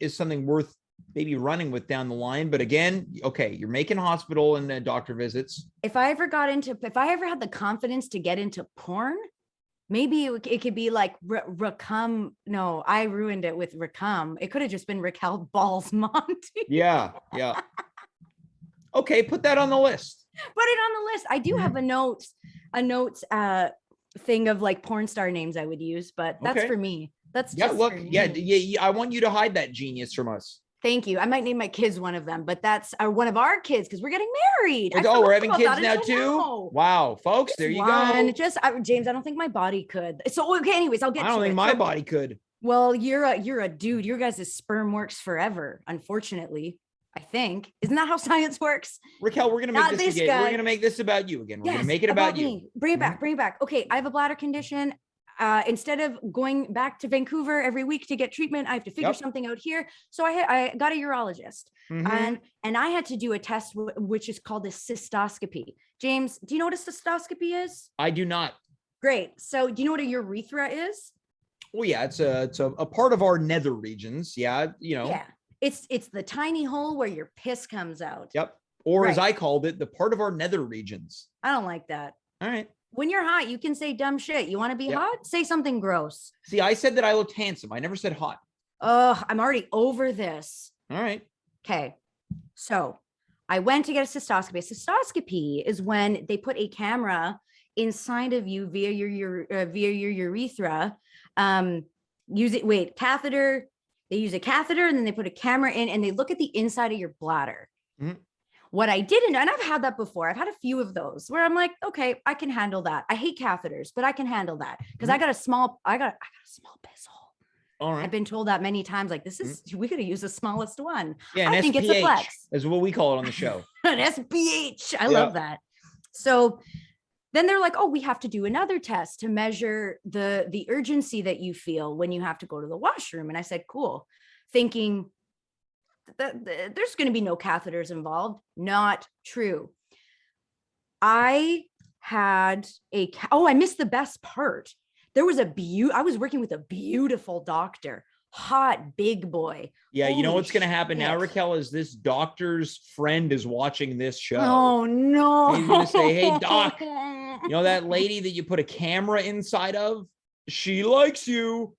is something worth maybe running with down the line. But again, okay, you're making hospital and doctor visits. If I ever had the confidence to get into porn, maybe it could be like Racum. No, I ruined it with Racum. It could have just been Racquel Balls Monte. Yeah. Okay, put that on the list. Put it on the list. I do have a notes thing of like porn star names I would use, but that's for me. That's just for me. I want you to hide that genius from us. Thank you. I might name my kids one of them, but that's one of our kids because we're getting married. We're having kids now too. Now. Wow, folks, there you go. James, I don't think my body could. So okay, anyways, I'll get. I don't think my body could. Well, you're a dude. Your guys' sperm works forever. Unfortunately, I think. Isn't that how science works? Racquel, we're gonna make this again. We're gonna make this about you again. We're gonna make it about you. Bring it back. Bring it back. Okay, I have a bladder condition. Instead of going back to Vancouver every week to get treatment, I have to figure something out here. So I got a urologist, and I had to do a test which is called a cystoscopy. James, do you know what a cystoscopy is? I do not. Great. So do you know what a urethra is? Well, yeah, it's a part of our nether regions. Yeah, Yeah, it's the tiny hole where your piss comes out. Yep. Or as I called it, the part of our nether regions. I don't like that. All right. When you're hot, you can say dumb shit. You want to be hot? Say something gross. See, I said that I looked handsome. I never said hot. Oh, I'm already over this. All right. Okay. So I went to get a cystoscopy. A cystoscopy is when they put a camera inside of you via your urethra. Catheter. They use a catheter and then they put a camera in and they look at the inside of your bladder. Mm-hmm. What I didn't, and I've had that before. I've had a few of those where I'm like, okay, I can handle that. I hate catheters, but I can handle that because I got a small piss hole. All right. I've been told that many times. Like we could have used the smallest one. Yeah, I think it's a flex. Is what we call it on the show. An SPH. I love that. So then they're like, oh, we have to do another test to measure the urgency that you feel when you have to go to the washroom. And I said, cool, thinking that there's going to be no catheters involved. Not true. I had I missed the best part. There was I was working with a beautiful doctor, hot big boy. Yeah, you know Holy what's going to happen now, shit. Racquel, is this doctor's friend is watching this show. Oh no. He's going to say, hey, doc, you know that lady that you put a camera inside of? She likes you.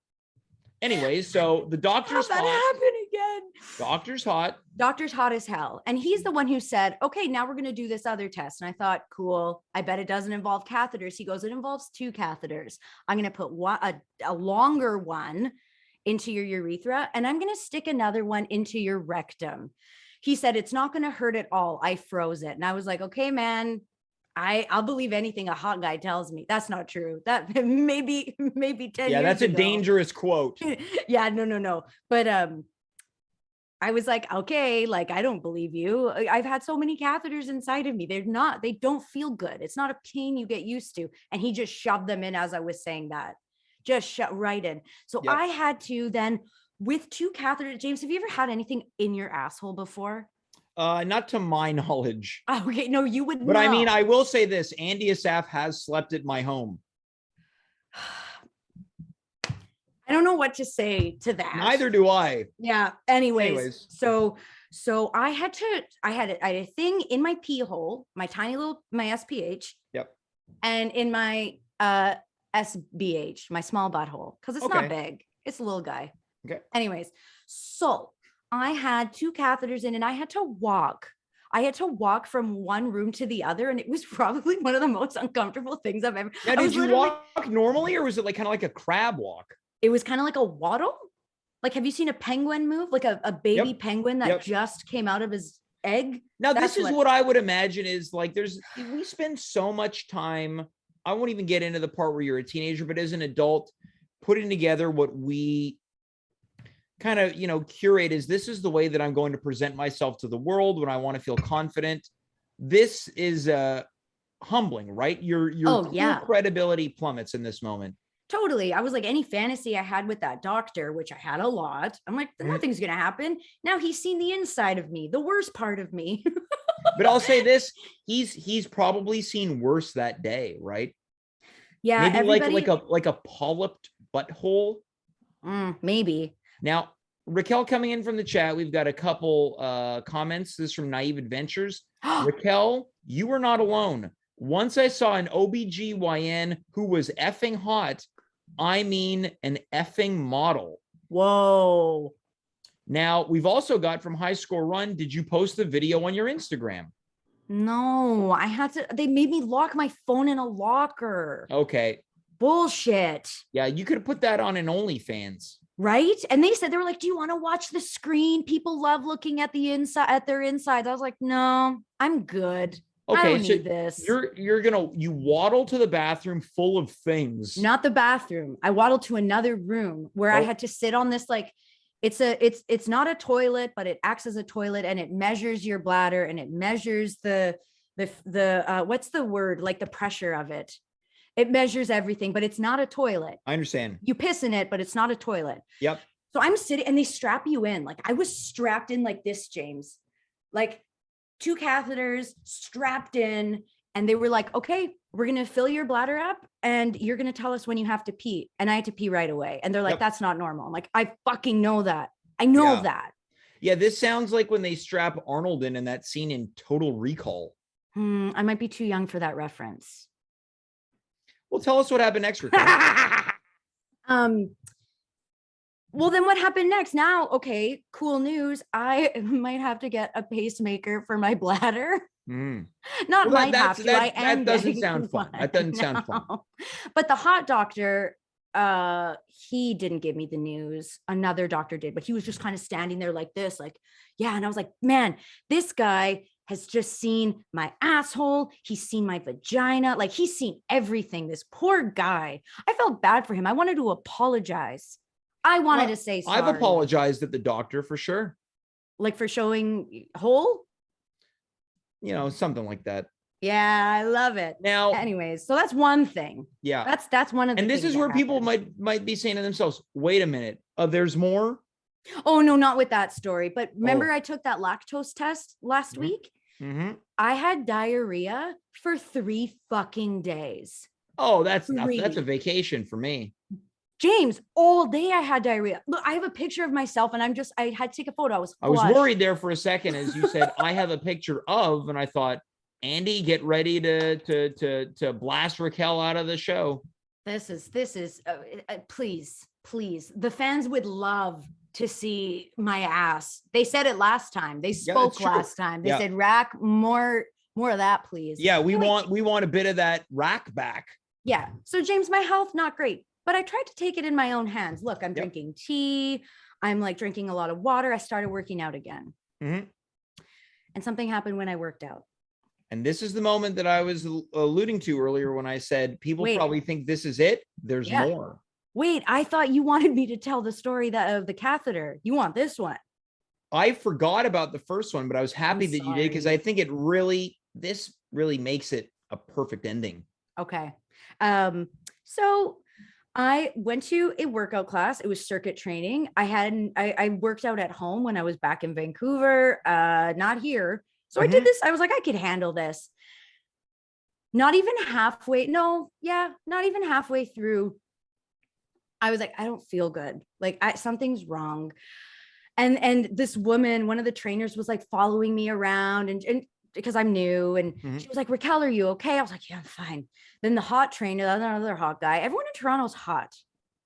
Anyways, so the doctor's How'd that hot. happen again? Doctor's hot. Doctor's hot as hell. And he's the one who said, okay, now we're going to do this other test. And I thought, cool. I bet it doesn't involve catheters. He goes, it involves 2 catheters. I'm going to put a longer one into your urethra, and I'm going to stick another one into your rectum. He said, it's not going to hurt at all. I froze it. And I was like, okay, man, I'll believe anything a hot guy tells me. That's not true. That maybe 10 years Yeah, that's a ago. dangerous quote. Yeah, no. But I was like, okay, like, I don't believe you. I've had so many catheters inside of me. They don't feel good. It's not a pain you get used to. And he just shoved them in as I was saying that. Just shut right in. So Yep. I had to then, with 2 catheters. James, have you ever had anything in your asshole before? Not to my knowledge. Okay, no, you would. But I mean, I will say this: Andy Assaf has slept at my home. I don't know what to say to that. Neither do I. Yeah. Anyways. So I had a thing in my pee hole, my SPH. Yep. And in my SBH, my small butthole, because it's not big. It's a little guy. Okay. Anyways, so I had 2 catheters in, and I had to walk. From one room to the other, and it was probably one of the most uncomfortable things I've ever. Now, did you walk normally, or was it like kind of like a crab walk? It was kind of like a waddle. Like, have you seen a penguin move? Like a baby penguin that just came out of his egg? Now, this is what I would imagine is like, we spend so much time. I won't even get into the part where you're a teenager, but as an adult, putting together what we kind of, curate is, this is the way that I'm going to present myself to the world when I want to feel confident. This is humbling, right? Your credibility plummets in this moment. Totally. I was like, any fantasy I had with that doctor, which I had a lot, I'm like, nothing's going to happen. Now he's seen the inside of me, the worst part of me. But I'll say this, he's probably seen worse that day, right? Yeah. Maybe like a polyped butthole. Maybe. Now, Racquel coming in from the chat, we've got a couple comments. This is from Naive Adventures. Racquel, you are not alone. Once I saw an OBGYN who was effing hot. I mean, an effing model. Whoa. Now, we've also got from High Score Run, did you post the video on your Instagram? No, I had to. They made me lock my phone in a locker. Okay. Bullshit. Yeah, you could have put that on an OnlyFans. Right? And they were like, do you want to watch the screen? People love looking at the inside, at their insides. I was like, no, I'm good. Okay, I don't so need this. you waddle to the bathroom full of things. Not the bathroom. I waddled to another room where I had to sit on this, like, it's not a toilet, but it acts as a toilet, and it measures your bladder, and it measures the what's the word? Like the pressure of it. It measures everything, but it's not a toilet. I understand. You piss in it, but it's not a toilet. Yep. So I'm sitting, and they strap you in. Like, I was strapped in like this, James, like 2 catheters strapped in. And they were like, okay, we're going to fill your bladder up, and you're going to tell us when you have to pee. And I had to pee right away. And they're like, that's not normal. I'm like, I fucking know that. I know that. Yeah. This sounds like when they strap Arnold in that scene in Total Recall. I might be too young for that reference. Well, tell us what happened next. Well, then what happened next? Now, okay, cool news. I might have to get a pacemaker for my bladder. Not might have to. That doesn't sound fun. That doesn't sound fun. But the hot doctor, he didn't give me the news. Another doctor did, but he was just kind of standing there like this, like, yeah. And I was like, man, this guy has just seen my asshole. He's seen my vagina. Like, he's seen everything. This poor guy. I felt bad for him. I wanted to apologize. I wanted to say sorry. I've apologized at the doctor for sure. Like, for showing hole? Something like that. Yeah, I love it. Now, anyways, so that's one thing. Yeah. That's one of the things. And this is where people might be saying to themselves, wait a minute, there's more? Oh, no, not with that story. But remember I took that lactose test last week? I had diarrhea for 3 fucking days. Oh, that's nothing. That's a vacation for me. James, all day I had diarrhea. Look, I have a picture of myself and I had to take a photo. I was worried there for a second as you said, I have a picture of, and I thought, Andy, get ready to blast Racquel out of the show. This is please. The fans would love to see my ass. They said it last time. They spoke last time. They said, Rack, more of that, please. Yeah, we want a bit of that Rack back. Yeah. So James, my health, not great, but I tried to take it in my own hands. Look, I'm drinking tea. I'm like drinking a lot of water. I started working out again. And something happened when I worked out. And this is the moment that I was alluding to earlier when I said, people probably think this is it. There's more. Wait, I thought you wanted me to tell the story of the catheter. You want this one? I forgot about the first one, but I was happy that you did, because I think this really makes it a perfect ending. Okay. So I went to a workout class. It was circuit training. I worked out at home when I was back in Vancouver, not here. So I did this. I was like, I could handle this. Not even halfway through. I was like, I don't feel good. Like something's wrong. And this woman, one of the trainers, was like following me around and because I'm new, and she was like, Racquel, are you okay? I was like, yeah, I'm fine. Then the hot trainer, another hot guy. Everyone in Toronto's hot.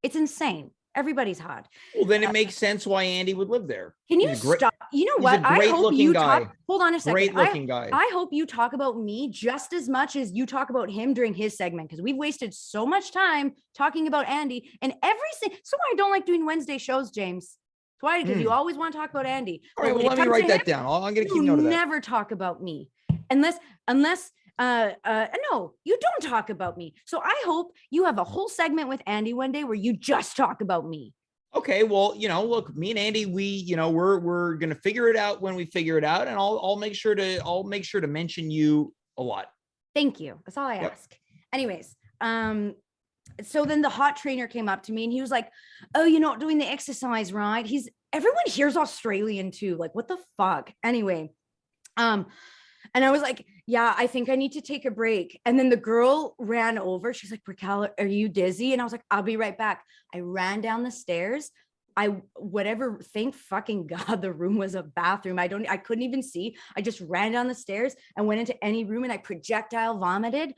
It's insane. Everybody's hot. Well, then it makes sense why Andy would live there. Can you stop? You know what? I hope you talk. Hold on a second. Great looking guy. I hope you talk about me just as much as you talk about him during his segment, because we've wasted so much time talking about Andy and everything. So I don't like doing Wednesday shows, James. Why? Because you always want to talk about Andy. All right, well, let me write that down. I'm going to keep note of that. Never talk about me unless no, you don't talk about me. So I hope you have a whole segment with Andy one day where you just talk about me. Okay, well, look, me and Andy, we're going to figure it out when we figure it out, and I'll make sure to mention you a lot. Thank you. That's all I ask. Anyways, so then the hot trainer came up to me and he was like, oh, you're not doing the exercise, right? Everyone here's Australian too. Like, what the fuck? Anyway, and I was like, yeah, I think I need to take a break. And then the girl ran over. She's like, Racquel, are you dizzy? And I was like, I'll be right back. I ran down the stairs. Thank fucking God, the room was a bathroom. I couldn't even see. I just ran down the stairs and went into any room and I projectile vomited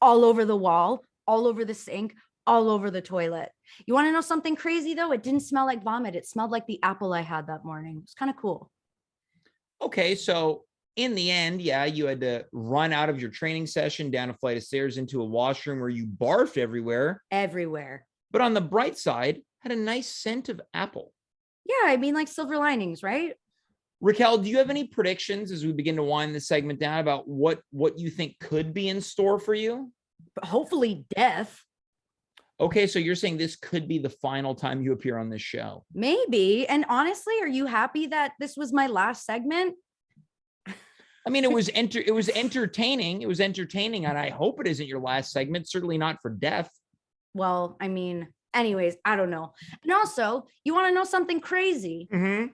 all over the wall, all over the sink, all over the toilet. You want to know something crazy though? It didn't smell like vomit. It smelled like the apple I had that morning. It's kind of cool. Okay, so in the end, you had to run out of your training session down a flight of stairs into a washroom where you barfed everywhere. But on the bright side, had a nice scent of apple. Yeah, I mean, like silver linings, right? Racquel, do you have any predictions as we begin to wind this segment down about what you think could be in store for you? Hopefully death. Okay, so you're saying this could be the final time you appear on this show? Maybe. And honestly, are you happy that this was my last segment? I mean, it was entertaining. It was entertaining, and I hope it isn't your last segment. Certainly not for death. Well, I mean, anyways, I don't know. And also, you want to know something crazy? Mm-hmm.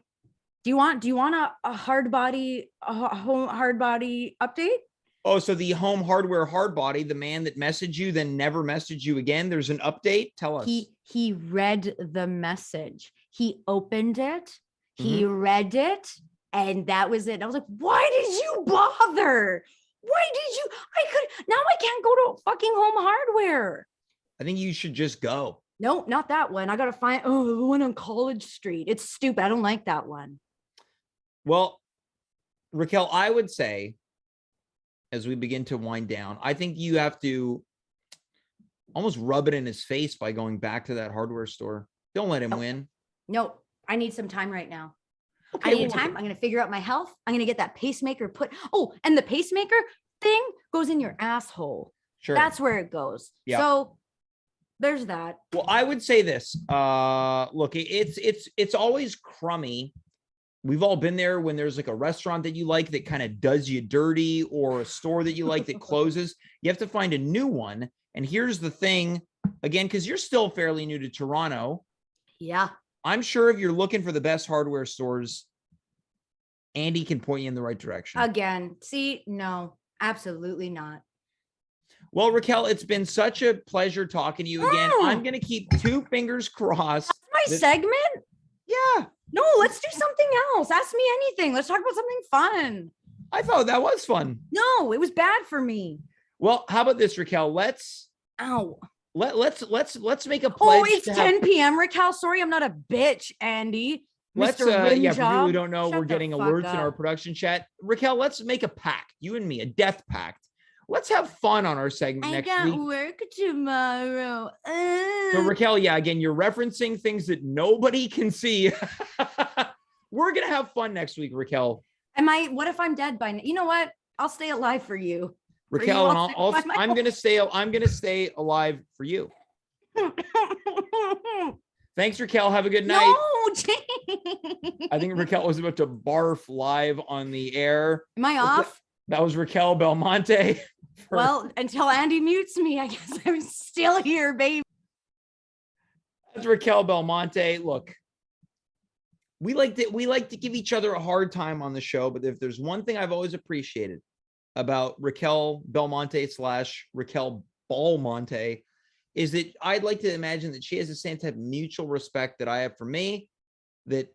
Do you want a home hard body update? Oh, so the home hardware hard body, the man that messaged you, then never messaged you again. There's an update. Tell us. He read the message. He opened it. He read it. And that was it. I was like, why did you bother? Now I can't go to fucking home hardware. I think you should just go. No, not that one. I got to find, the one on College Street. It's stupid. I don't like that one. Well, Racquel, I would say, as we begin to wind down, I think you have to almost rub it in his face by going back to that hardware store. Don't let him win. No, I need some time right now. Okay, I need time. I'm going to figure out my health. I'm going to get that pacemaker put. Oh, and the pacemaker thing goes in your asshole. Sure. That's where it goes. Yeah. So there's that. Well, I would say this. Look, it's always crummy. We've all been there when there's like a restaurant that you like that kind of does you dirty, or a store that you like that closes. You have to find a new one. And here's the thing, again, because you're still fairly new to Toronto. Yeah. I'm sure if you're looking for the best hardware stores Andy can point you in the right direction. Again, see, no, absolutely not. Well, Racquel, it's been such a pleasure talking to you again. I'm going to keep 2 fingers crossed. That's my segment? Yeah. No, let's do something else. Ask me anything. Let's talk about something fun. I thought that was fun. No, it was bad for me. Well, how about this, Racquel? Let's make a pledge. Oh, it's 10 p.m. Racquel. Sorry, I'm not a bitch, Andy. Let's Mr. for people who don't know, Shut we're getting alerts in our production chat. Racquel, let's make a pact, you and me, a death pact. Let's have fun on our segment next week. I got work tomorrow. So Racquel, yeah, again, you're referencing things that nobody can see. We're gonna have fun next week, Racquel. What if I'm dead by now? You know what? I'll stay alive for you. Racquel, and I'm gonna stay alive for you. Thanks, Racquel. Have a good night. No, James. I think Racquel was about to barf live on the air. Am I off? That was Racquel Belmonte. Well, until Andy mutes me, I guess I'm still here, baby. That's Racquel Belmonte. Look, we like to give each other a hard time on the show, but if there's one thing I've always appreciated about Racquel Belmonte / Racquel Belmonte is that I'd like to imagine that she has the same type of mutual respect that I have for me, that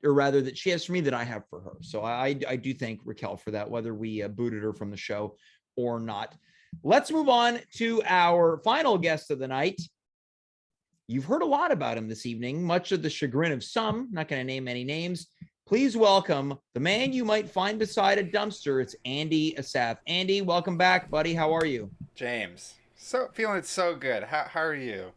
she has for me that I have for her. So I do thank Racquel for that, whether we booted her from the show or not. Let's move on to our final guest of the night. You've heard a lot about him this evening, much of the chagrin of some. Not going to name any names. Please welcome the man you might find beside a dumpster. It's Andy Assaf. Andy, welcome back, buddy. How are you? James, feeling so good. How are you?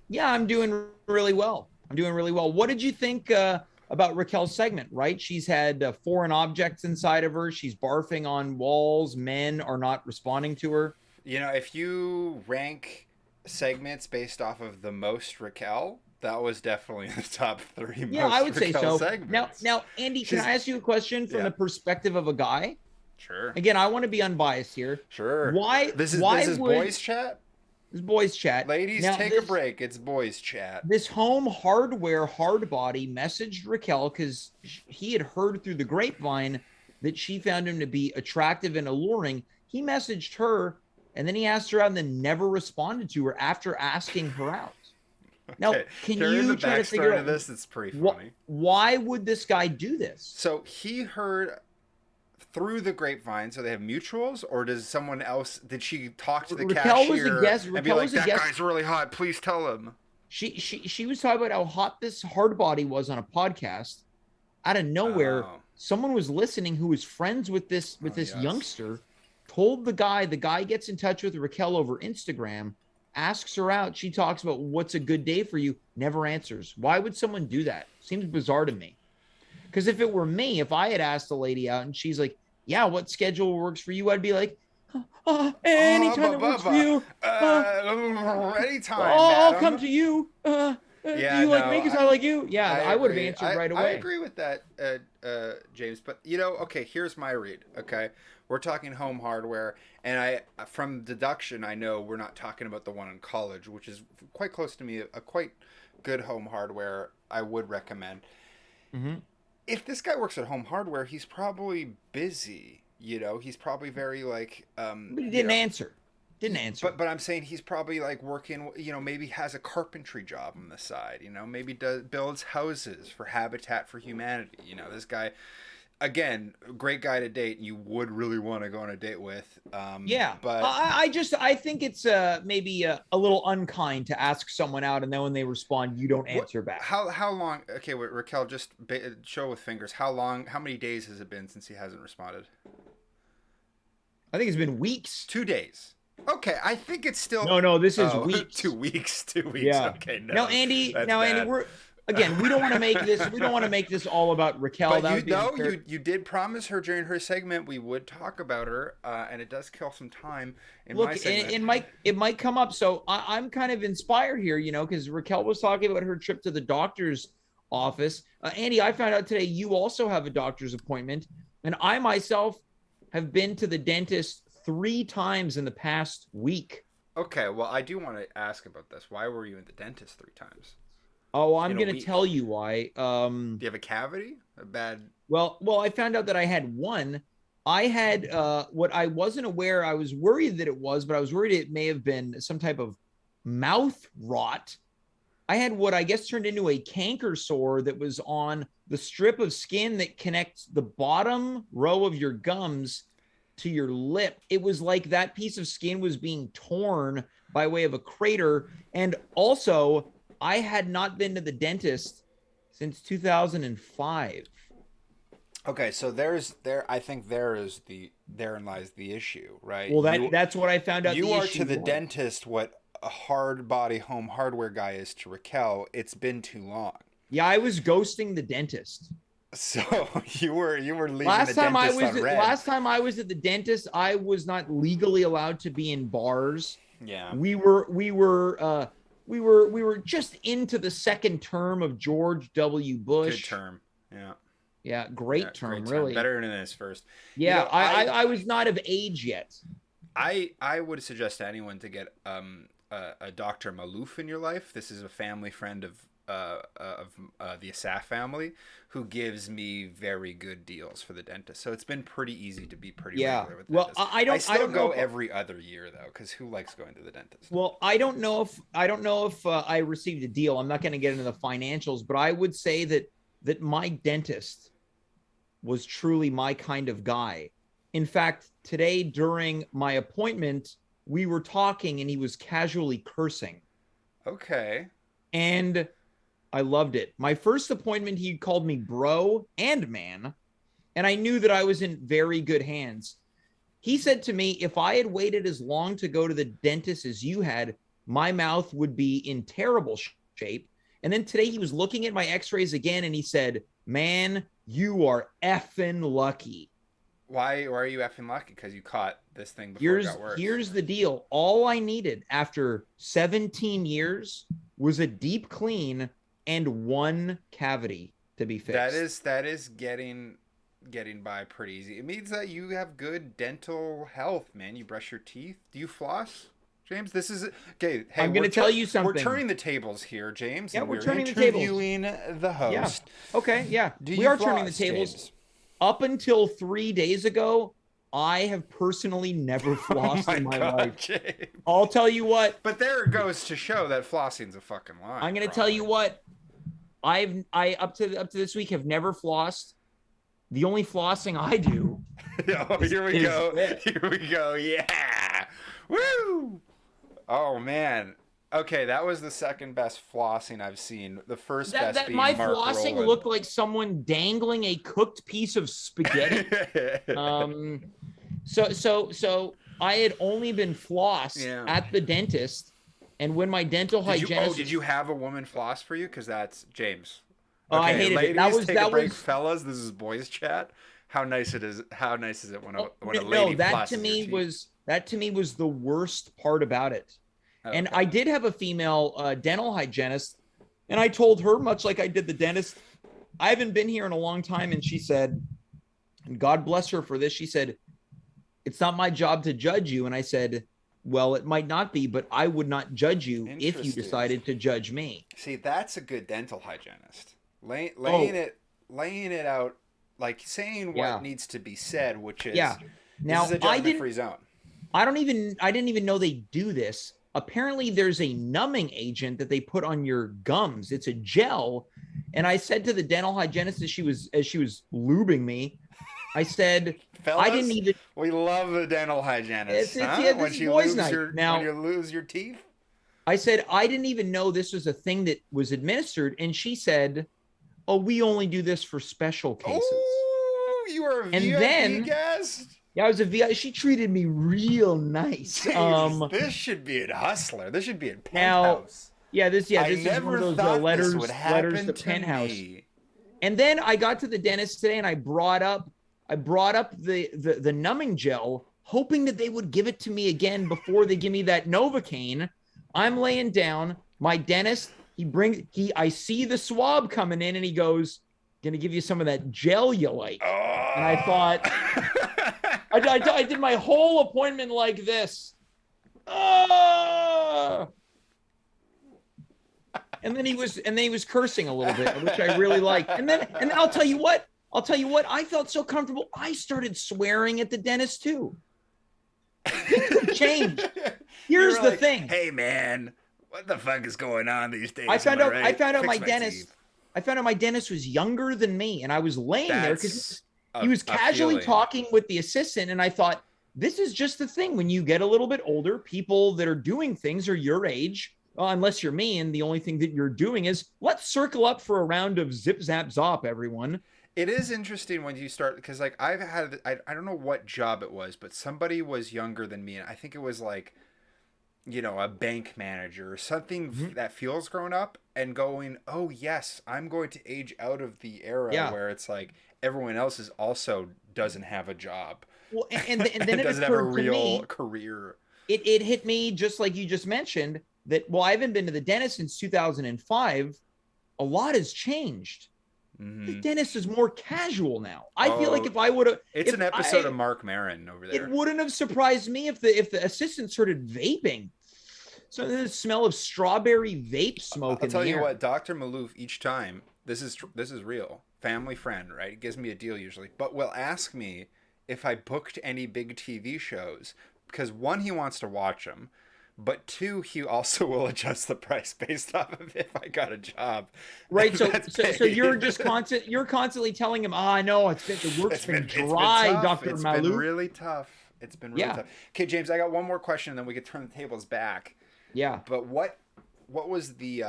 Yeah, I'm doing really well. What did you think about Racquel's segment, right? She's had foreign objects inside of her. She's barfing on walls. Men are not responding to her. You know, if you rank segments based off of the most Racquel, that was definitely in the top 3 Yeah, most I would say so. segments. Now, Andy, can I ask you a question from the perspective of a guy? Sure. Again, I want to be unbiased here. Sure. Why? This is boys chat? This is boys chat. Ladies, take a break. It's boys chat. This home hardware hardbody messaged Racquel because he had heard through the grapevine that she found him to be attractive and alluring. He messaged her, and then he asked her out and then never responded to her after asking her out. Now, can you try to figure out this? It's pretty funny. Why would this guy do this? So he heard through the grapevine, so they have mutuals, or does someone else? Did she talk to the cashier and be like, "That guy's really hot. Please tell him." She was talking about how hot this hard body was on a podcast. Out of nowhere, someone was listening who was friends with this youngster. Told the guy gets in touch with Racquel over Instagram, asks her out. She talks about what's a good day for you, never answers. Why would someone do that? Seems bizarre to me. Because if it were me, if I had asked a lady out and she's like, yeah, what schedule works for you? I'd be like, anytime that works for you. Anytime, I'll come to you. Do you like me because I like you? Yeah, I would have answered right away. I agree with that, James. But, okay, here's my read, okay? We're talking home hardware, and from deduction, I know we're not talking about the one in college, which is quite close to me, a quite good home hardware I would recommend. Mm-hmm. If this guy works at home hardware, he's probably busy. He's probably very like. But he didn't answer. But I'm saying he's probably like working. Maybe has a carpentry job on the side. Maybe builds houses for Habitat for Humanity. This guy. Again, great guy to date. You would really want to go on a date with. Yeah, but I think it's maybe a little unkind to ask someone out, and then when they respond, you don't answer back. How long? Okay, wait, Racquel, just show with fingers. How many days has it been since he hasn't responded? I think it's been weeks. 2 days. Okay, I think it's still. No, this is weeks. 2 weeks. 2 weeks. Yeah. Okay. No. Now, Andy, we're. Again, we don't want to make this. We don't want to make this all about Racquel. But you did promise her during her segment we would talk about her, and it does kill some time in my segment. It might come up. So I'm kind of inspired here, because Racquel was talking about her trip to the doctor's office. Andy, I found out today you also have a doctor's appointment, and I myself have been to the dentist 3 times in the past week. Okay, well, I do want to ask about this. Why were you in the dentist 3 times? Oh, I'm going to tell you why. Do you have a cavity? A bad Well, I found out that I had one. I had what I wasn't aware. I was worried that it was, but I was worried it may have been some type of mouth rot. I had what I guess turned into a canker sore that was on the strip of skin that connects the bottom row of your gums to your lip. It was like that piece of skin was being torn by way of a crater. And also, I had not been to the dentist since 2005. Okay, so I think therein lies the issue, right? Well, that's what I found out. You are to the dentist what a hard body home hardware guy is to Racquel. It's been too long. Yeah, I was ghosting the dentist. So you were leaving the dentist on red. Last time I was at the dentist, I was not legally allowed to be in bars. Yeah. We were just into the second term of George W. Bush. Good term. Yeah. Yeah, great term, really. Better than this first. Yeah, I was not of age yet. I would suggest to anyone to get a Dr. Malouf in your life. This is a family friend of the Assaf family who gives me very good deals for the dentist. So it's been pretty easy to be pretty regular with the dentist. I still go every other year though, because who likes going to the dentist? Well, I don't know if I received a deal. I'm not going to get into the financials, but I would say that my dentist was truly my kind of guy. In fact, today during my appointment, we were talking and he was casually cursing. Okay. And I loved it. My first appointment, he called me bro and man, and I knew that I was in very good hands. He said to me, if I had waited as long to go to the dentist as you had, my mouth would be in terrible shape. And then today he was looking at my x-rays again and he said, man, you are effing lucky. Why are you effing lucky? Because you caught this thing before it got worse. Here's the deal. All I needed after 17 years was a deep clean and one cavity to be fixed. That is getting by pretty easy. It means that you have good dental health, man. You brush your teeth. Do you floss, James? This is okay. Hey, I'm going to tell you something. We're turning the tables here, James. Yeah, we're turning the tables. tables. Interviewing the host. Yeah. Okay. Yeah. We are turning the tables. James? Up until 3 days ago, I have personally never flossed in my life. James. I'll tell you what. But there it goes to show that flossing's a fucking lie. I'm going to tell you what. I up to this week have never flossed. The only flossing I do. Here we go. Here we go. Yeah. Woo. Oh man. Okay, that was the second best flossing I've seen. The first best being my Mark flossing Rowland. looked like someone dangling a cooked piece of spaghetti. So I had only been flossed at the dentist, and when my dental hygienist. Did you have a woman floss for you? Because that's James. Oh, I hated ladies, it. That was fellas. This is boys chat. How nice it is. How nice is it when a lady no, that flosses to me your teeth? was the worst part about it. Okay. And I did have a female dental hygienist, and I told her, much like I did the dentist, I haven't been here in a long time. And she said, and God bless her for this, she said, it's not my job to judge you. And I said, well, it might not be, but I would not judge you if you decided to judge me. See, that's a good dental hygienist. Laying it out, like saying what needs to be said, which is Now, this is a judgment-free zone. I didn't even know they do this. Apparently there's a numbing agent that they put on your gums. It's a gel. And I said to the dental hygienist as she was lubing me, I said, Fellas, I didn't even. We love the dental hygienist. When you lose your teeth. I said, I didn't even know this was a thing that was administered. And she said, oh, we only do this for special cases. Oh, you were a VIP guest? Yeah, I was a VIP. She treated me real nice. Jeez, this should be in Hustler. This should be in Penthouse. This is one of those letters to Penthouse. Me. And then I got to the dentist today and I brought up the numbing gel, hoping that they would give it to me again before they give me that Novocaine. I'm laying down. My dentist, I see the swab coming in and he goes, gonna give you some of that gel you like. Oh. And I thought, I did my whole appointment like this. And then he was cursing a little bit, which I really liked. And then I'll tell you what, I'll tell you what, I felt so comfortable. I started swearing at the dentist too. Things have changed. Here's the thing. Hey man, what the fuck is going on these days? I found out my Fix dentist. teeth. I found out my dentist was younger than me, and I was laying there because he was a casually feeling. talking with the assistant, and I thought, this is just the thing. When you get a little bit older, people that are doing things are your age, unless you're me, and the only thing that you're doing is let's circle up for a round of zip, zap, zop, everyone. It is interesting when you start, because like I've had, I don't know what job it was, but somebody was younger than me, and I think it was like, you know, a bank manager or something that feels grown up, and going, oh yes, I'm going to age out of the era where it's like everyone else is also doesn't have a job. Well, and then it doesn't have a occurred to real me, career. It hit me just like you just mentioned that, well, I haven't been to the dentist since 2005. A lot has changed. The dentist is more casual now. I feel like if I would have, it's an episode of Mark Maron over there. It wouldn't have surprised me if the assistant started vaping. So the smell of strawberry vape smoke. I'll tell you what, Dr. Malouf, each time, this is real, family friend, right? He gives me a deal usually, but will ask me if I booked any big TV shows, because one, he wants to watch them, but two, he also will adjust the price based off of if I got a job. Right. So you're just constantly telling him, I know the work's been dry, Dr. Malouf. It's been really tough. It's been really tough. Okay, James, I got one more question, and then we could turn the tables back. Yeah. But what was the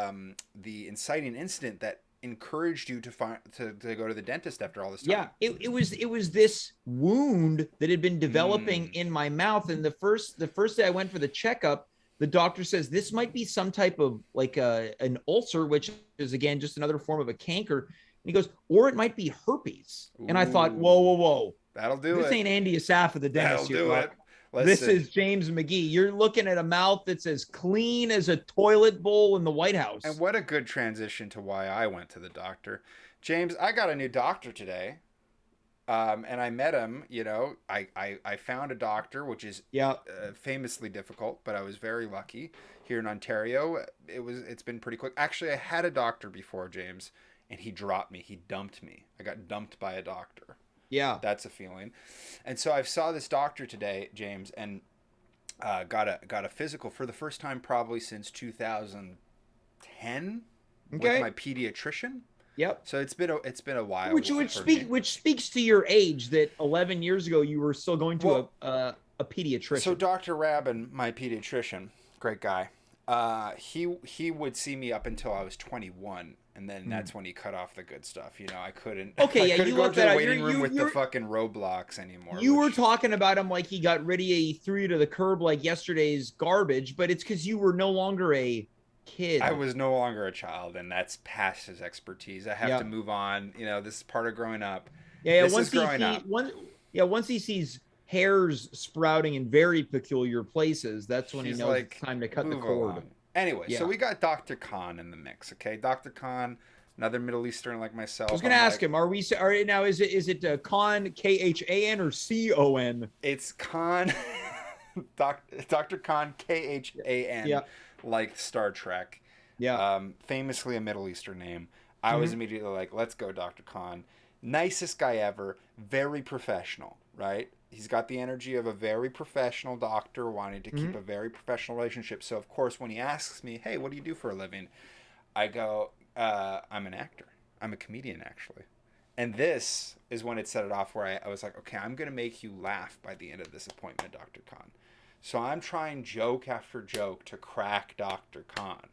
inciting incident that encouraged you to go to the dentist after all this time? Yeah, it was this wound that had been developing in my mouth, and the first day I went for the checkup, the doctor says this might be some type of like an ulcer, which is again just another form of a canker. And he goes, or it might be herpes. And I thought, whoa, that'll do it. This ain't Andy Assaf of the dentist. That'll do it. This is James McGee. You're looking at a mouth that's as clean as a toilet bowl in the White House. And what a good transition to why I went to the doctor. James, I got a new doctor today. And I met him, you know, I found a doctor, which is famously difficult, but I was very lucky here in Ontario. It's been pretty quick. Actually, I had a doctor before, James, and he dropped me. He dumped me. I got dumped by a doctor. Yeah. That's a feeling. And so I saw this doctor today, James, and got a physical for the first time probably since 2010 with my pediatrician. Yep. So it's been a while. Which speaks to your age that 11 years ago you were still going to a pediatrician. So Dr. Rabin, my pediatrician, great guy. He would see me up until I was 21, and then that's when he cut off the good stuff. You know, I couldn't. Okay, I couldn't you go left to that the out. waiting room with the fucking roadblocks anymore. You were talking about him like he got rid of you, he threw you to the curb like yesterday's garbage, but it's because you were no longer a kid. I was no longer a child, and that's past his expertise. I have to move on. You know, this is part of growing up. Yeah. Once he sees hairs sprouting in very peculiar places, that's when he knows it's time to cut the cord. Along. Anyway, so we got Dr. Khan in the mix. Okay, Dr. Khan, another Middle Eastern like myself. I was going to ask him, is it Khan, Khan, or Con? It's Khan, Dr. Khan, Khan. Yeah. Like Star Trek. Yeah. Famously a Middle Eastern name. I was immediately like, let's go, Dr. Khan. Nicest guy ever. Very professional, right? He's got the energy of a very professional doctor wanting to keep a very professional relationship. So, of course, when he asks me, hey, what do you do for a living? I go, I'm an actor. I'm a comedian, actually. And this is when it set it off where I was like, okay, I'm going to make you laugh by the end of this appointment, Dr. Khan. So I'm trying joke after joke to crack Dr. Khan.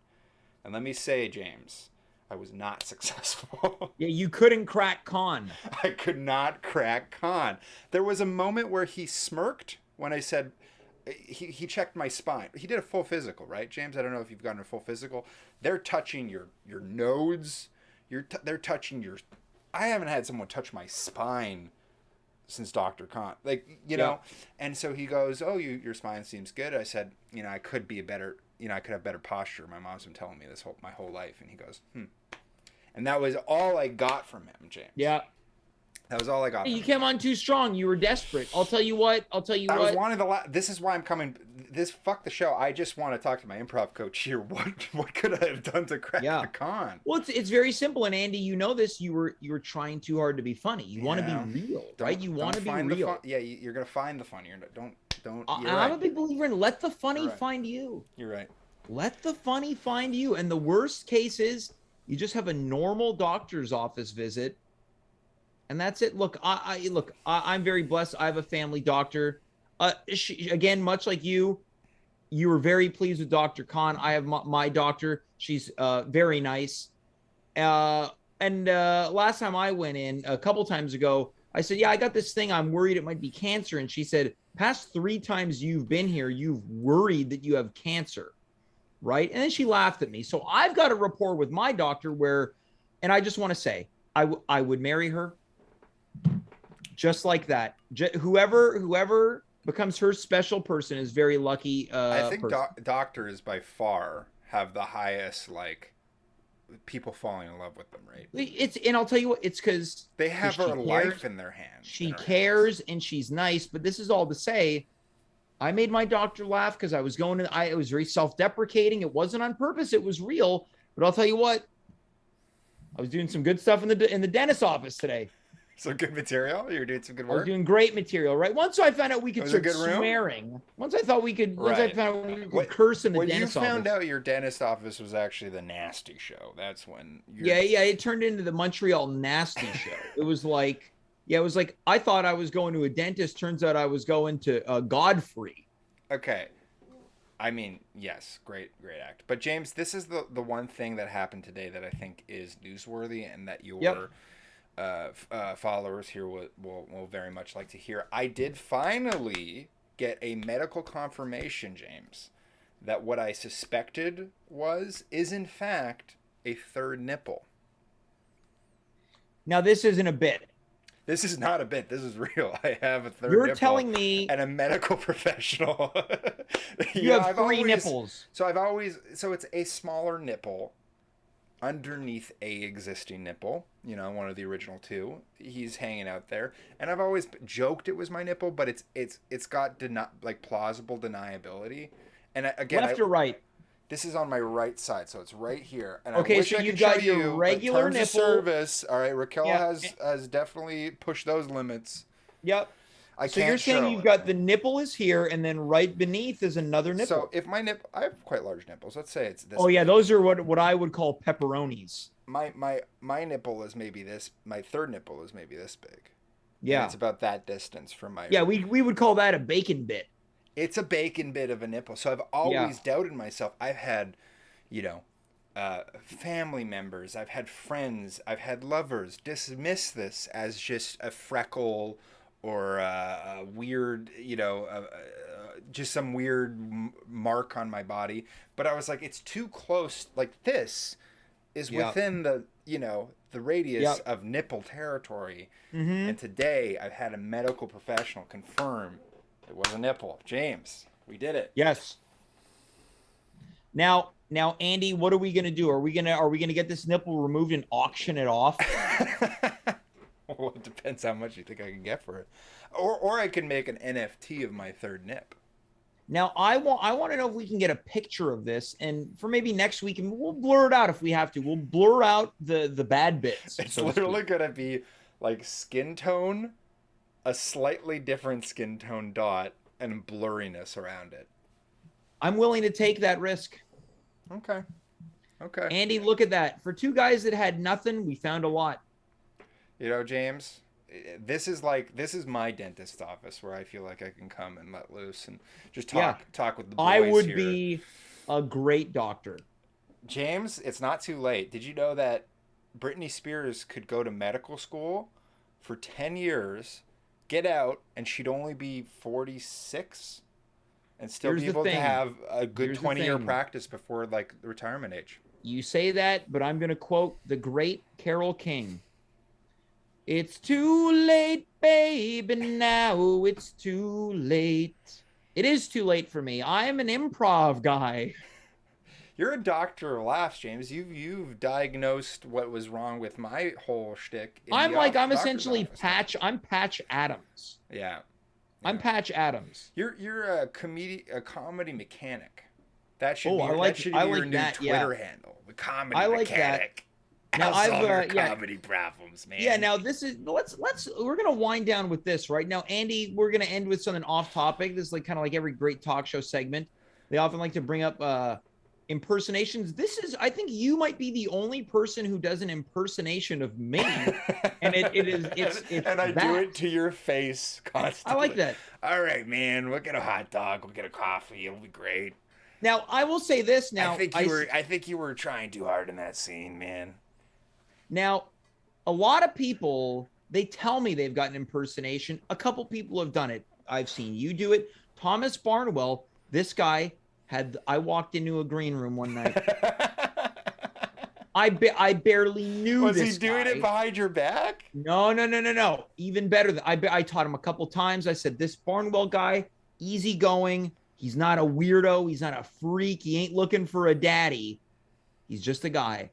And let me say, James, I was not successful. Yeah, you couldn't crack Khan. I could not crack Khan. There was a moment where he smirked when I said, he checked my spine. He did a full physical, right, James? I don't know if you've gotten a full physical. They're touching your nodes. They're touching your... I haven't had someone touch my spine since Dr. Khan, like, you know, and so he goes, oh, your spine seems good. I said, you know, I could have better posture. My mom's been telling me my whole life. And he goes, And that was all I got from him, James. Yeah. That was all I got. You came on too strong. You were desperate. I'll tell you what. I was wanting this is why I'm coming. Fuck the show. I just want to talk to my improv coach here. What could I have done to crack the con? Well, it's very simple. And Andy, you know this. You were trying too hard to be funny. You want to be real, right? You want to be real. Yeah, you're gonna find the fun. Don't. I'm a big believer in let the funny find you. You're right. Let the funny find you. And the worst case is you just have a normal doctor's office visit. And that's it. Look, I'm very blessed. I have a family doctor. Again, much like you were very pleased with Dr. Khan. I have my doctor. She's very nice. And last time I went in, a couple times ago, I said, yeah, I got this thing. I'm worried it might be cancer. And she said, past 3 times you've been here, you've worried that you have cancer, right? And then she laughed at me. So I've got a rapport with my doctor where, and I just want to say, I would marry her. Just like that. Whoever becomes her special person is very lucky. I think doctors by far have the highest, like, people falling in love with them, right? And I'll tell you what, it's because they have her life in their hands. She cares and she's nice, but this is all to say, I made my doctor laugh because I was it was very self-deprecating. It wasn't on purpose. It was real. But I'll tell you what, I was doing some good stuff in the dentist's office today. Some good material? You were doing some good work? I was doing great material, right? Once I found out we could start swearing. Once I found out we could curse in the dentist's office. When you found out your dentist office was actually the nasty show, that's when it turned into the Montreal nasty show. It was like, I thought I was going to a dentist. Turns out I was going to Godfrey. Okay. I mean, yes, great act. But James, this is the one thing that happened today that I think is newsworthy and that your followers here will very much like to hear. I did finally get a medical confirmation, James, that what I suspected is in fact a third nipple. Now, this isn't a bit. This is not a bit. This is real. I have a third nipple. You're telling me... And a medical professional. you have 3 nipples. So it's a smaller nipple underneath a existing nipple, one of the original 2. He's hanging out there, and I've always joked it was my nipple, but it's got plausible deniability. And again, left or right? This is on my right side, so it's right here. And okay, so you've got your regular nipple. Terms of service. All right, Racquel has definitely pushed those limits. Yep. So you're saying you've got the nipple is here, and then right beneath is another nipple. So if my nipple, I have quite large nipples. Let's say it's this. Oh yeah, those are what I would call pepperonis. My nipple is maybe this. My third nipple is maybe this big. Yeah, and it's about that distance from my. Yeah, we would call that a bacon bit. It's a bacon bit of a nipple. So I've always doubted myself. I've had, family members. I've had friends. I've had lovers dismiss this as just a freckle or a weird, just some weird mark on my body. But I was like, it's too close. Like this is within the, the radius of nipple territory. Mm-hmm. And today I've had a medical professional confirm it was a nipple. James, we did it. Yes. Now, Andy, what are we gonna do? Are we gonna get this nipple removed and auction it off? Well, it depends how much you think I can get for it, or I can make an NFT of my third nip. Now, I want to know if we can get a picture of this, and for maybe next week, and we'll blur it out if we have to. We'll blur out the bad bits. It's literally gonna be like skin tone, a slightly different skin tone dot, and blurriness around it. I'm willing to take that risk. Okay. Andy, look at that. For 2 guys that had nothing, we found a lot. James, this is my dentist's office where I feel like I can come and let loose and just talk with the boys. I would be a great doctor. James, it's not too late. Did you know that Britney Spears could go to medical school for 10 years, get out, and she'd only be 46 and still be able to have a good 20-year practice before the retirement age? You say that, but I'm going to quote the great Carole King. It's too late, baby, now it's too late. It is too late for me. I'm an improv guy. You're a doctor of laughs, James. You've diagnosed what was wrong with my whole shtick. I'm essentially Patch. I'm Patch Adams. Yeah. I'm Patch Adams. You're a comedy mechanic. That should be your new Twitter handle. The comedy mechanic. Now I've comedy problems, man. Yeah, now this is we're gonna wind down with this right now, Andy. We're gonna end with something off topic. This is like kind of like every great talk show segment. They often like to bring up impersonations. I think you might be the only person who does an impersonation of me, and it's and I do it to your face constantly. I like that. All right, man. We'll get a hot dog. We'll get a coffee. It'll be great. Now I will say this. Now I think you were trying too hard in that scene, man. Now, a lot of people, they tell me they've got an impersonation. A couple people have done it. I've seen you do it. Thomas Barnwell, this guy I walked into a green room one night. I barely knew this guy. Was he doing it behind your back? No. Even better. I taught him a couple times. I said, this Barnwell guy, easygoing. He's not a weirdo. He's not a freak. He ain't looking for a daddy. He's just a guy.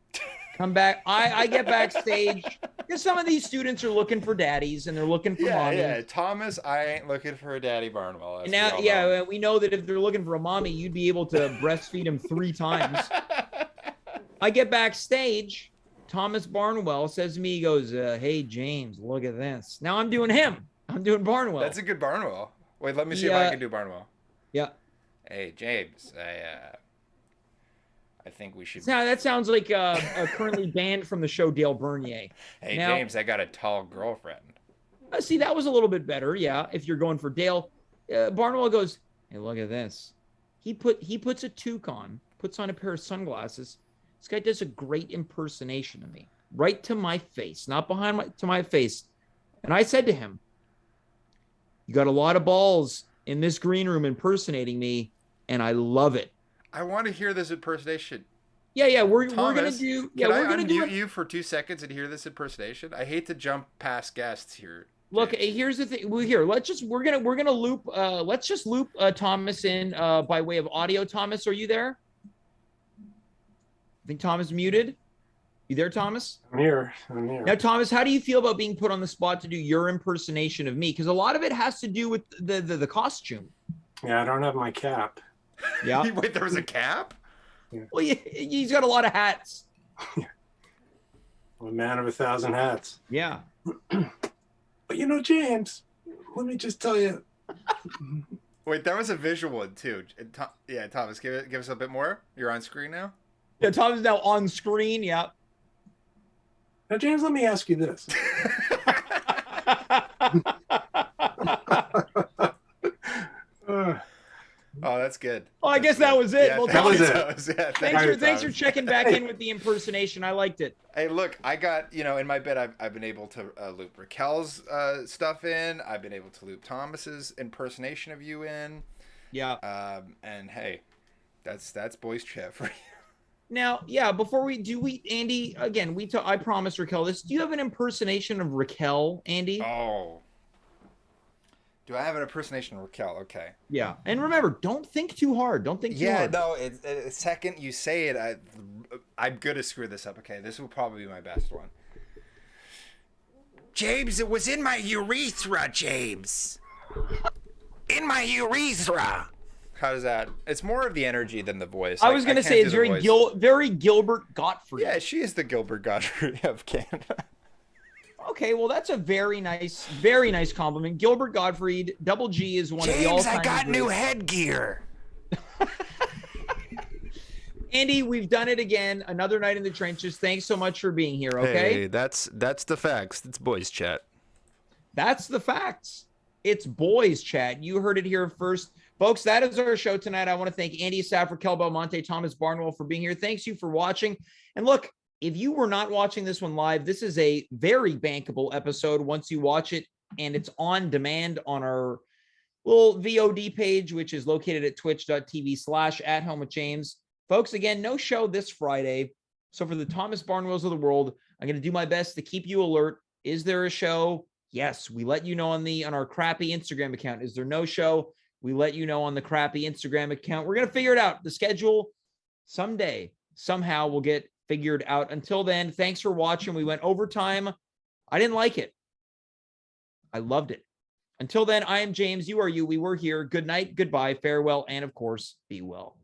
Come back. I get backstage because some of these students are looking for daddies and they're looking for mommy. Yeah, Thomas, I ain't looking for a daddy, Barnwell. Now, we know that if they're looking for a mommy, you'd be able to breastfeed him 3 times. I get backstage. Thomas Barnwell says to me, he goes, hey, James, look at this. Now I'm doing him. I'm doing Barnwell. That's a good Barnwell. Wait, let me see if I can do Barnwell. Yeah. Hey, James, I think we should. Now that sounds like currently banned from the show Dale Bernier. Hey, now, James, I got a tall girlfriend. See, that was a little bit better. Yeah, if you're going for Dale, Barnwell goes, hey, look at this. He puts a toque on, puts on a pair of sunglasses. This guy does a great impersonation of me, right to my face, not to my face. And I said to him, you got a lot of balls in this green room impersonating me, and I love it. I want to hear this impersonation. Yeah, we're gonna do. Yeah, we're gonna do you for 2 seconds and hear this impersonation. I hate to jump past guests here. Look, here's the thing. We're gonna loop. Let's just loop Thomas in by way of audio. Thomas, are you there? I think Thomas muted. You there, Thomas? I'm here. Now, Thomas, how do you feel about being put on the spot to do your impersonation of me? Because a lot of it has to do with the costume. Yeah, I don't have my cap. Yeah. Wait, there was a cap? Yeah. Well, he's got a lot of hats. I'm a man of 1,000 hats. Yeah. But James, let me just tell you. Wait, that was a visual one too. Yeah, Thomas, give us a bit more. You're on screen now. Yeah, Thomas is now on screen. Yeah. Now, James, let me ask you this. Oh, that's good. Oh, I guess that was it. Yeah, well, that was it. Thanks for checking back in with the impersonation. I liked it. Hey, look, I got, in my bed, I've been able to loop Racquel's stuff in. I've been able to loop Thomas's impersonation of you in. Yeah. And hey, that's boys chat for you. Now, yeah, before we Andy, again, I promised Racquel this. Do you have an impersonation of Racquel, Andy? Oh. Do I have an impersonation of Racquel? Okay. Yeah. And remember, don't think too hard. Don't think too hard. Yeah, no, the second you say it, I'm going to screw this up. Okay, this will probably be my best one. James, it was in my urethra, James. In my urethra. How does that? It's more of the energy than the voice. I was going to say it's very Gilbert Gottfried. Yeah, she is the Gilbert Gottfried of Canada. Okay, well, that's a very nice compliment. Gilbert Gottfried, Double G is one of the all-time. James, I got new headgear. Andy, we've done it again. Another night in the trenches. Thanks so much for being here, okay? Hey, that's the facts. It's boys chat. That's the facts. It's boys chat. You heard it here first. Folks, that is our show tonight. I want to thank Andy Assaf, Racquel Belmonte, Thomas Barnwell for being here. Thanks you for watching. And look, if you were not watching this one live, this is a very bankable episode once you watch it, and it's on demand on our little VOD page, which is located at twitch.tv/@home-with-James. Folks, again, no show this Friday. So for the Thomas Barnwells of the world, I'm going to do my best to keep you alert. Is there a show? Yes, we let you know on our crappy Instagram account. Is there no show? We let you know on the crappy Instagram account. We're going to figure it out. The schedule, Someday, somehow we'll get figured out. Until then, thanks for watching. We went overtime. I didn't like it. I loved it. Until then, I am James. You are you. We were here. Good night, goodbye, farewell, and of course, be well.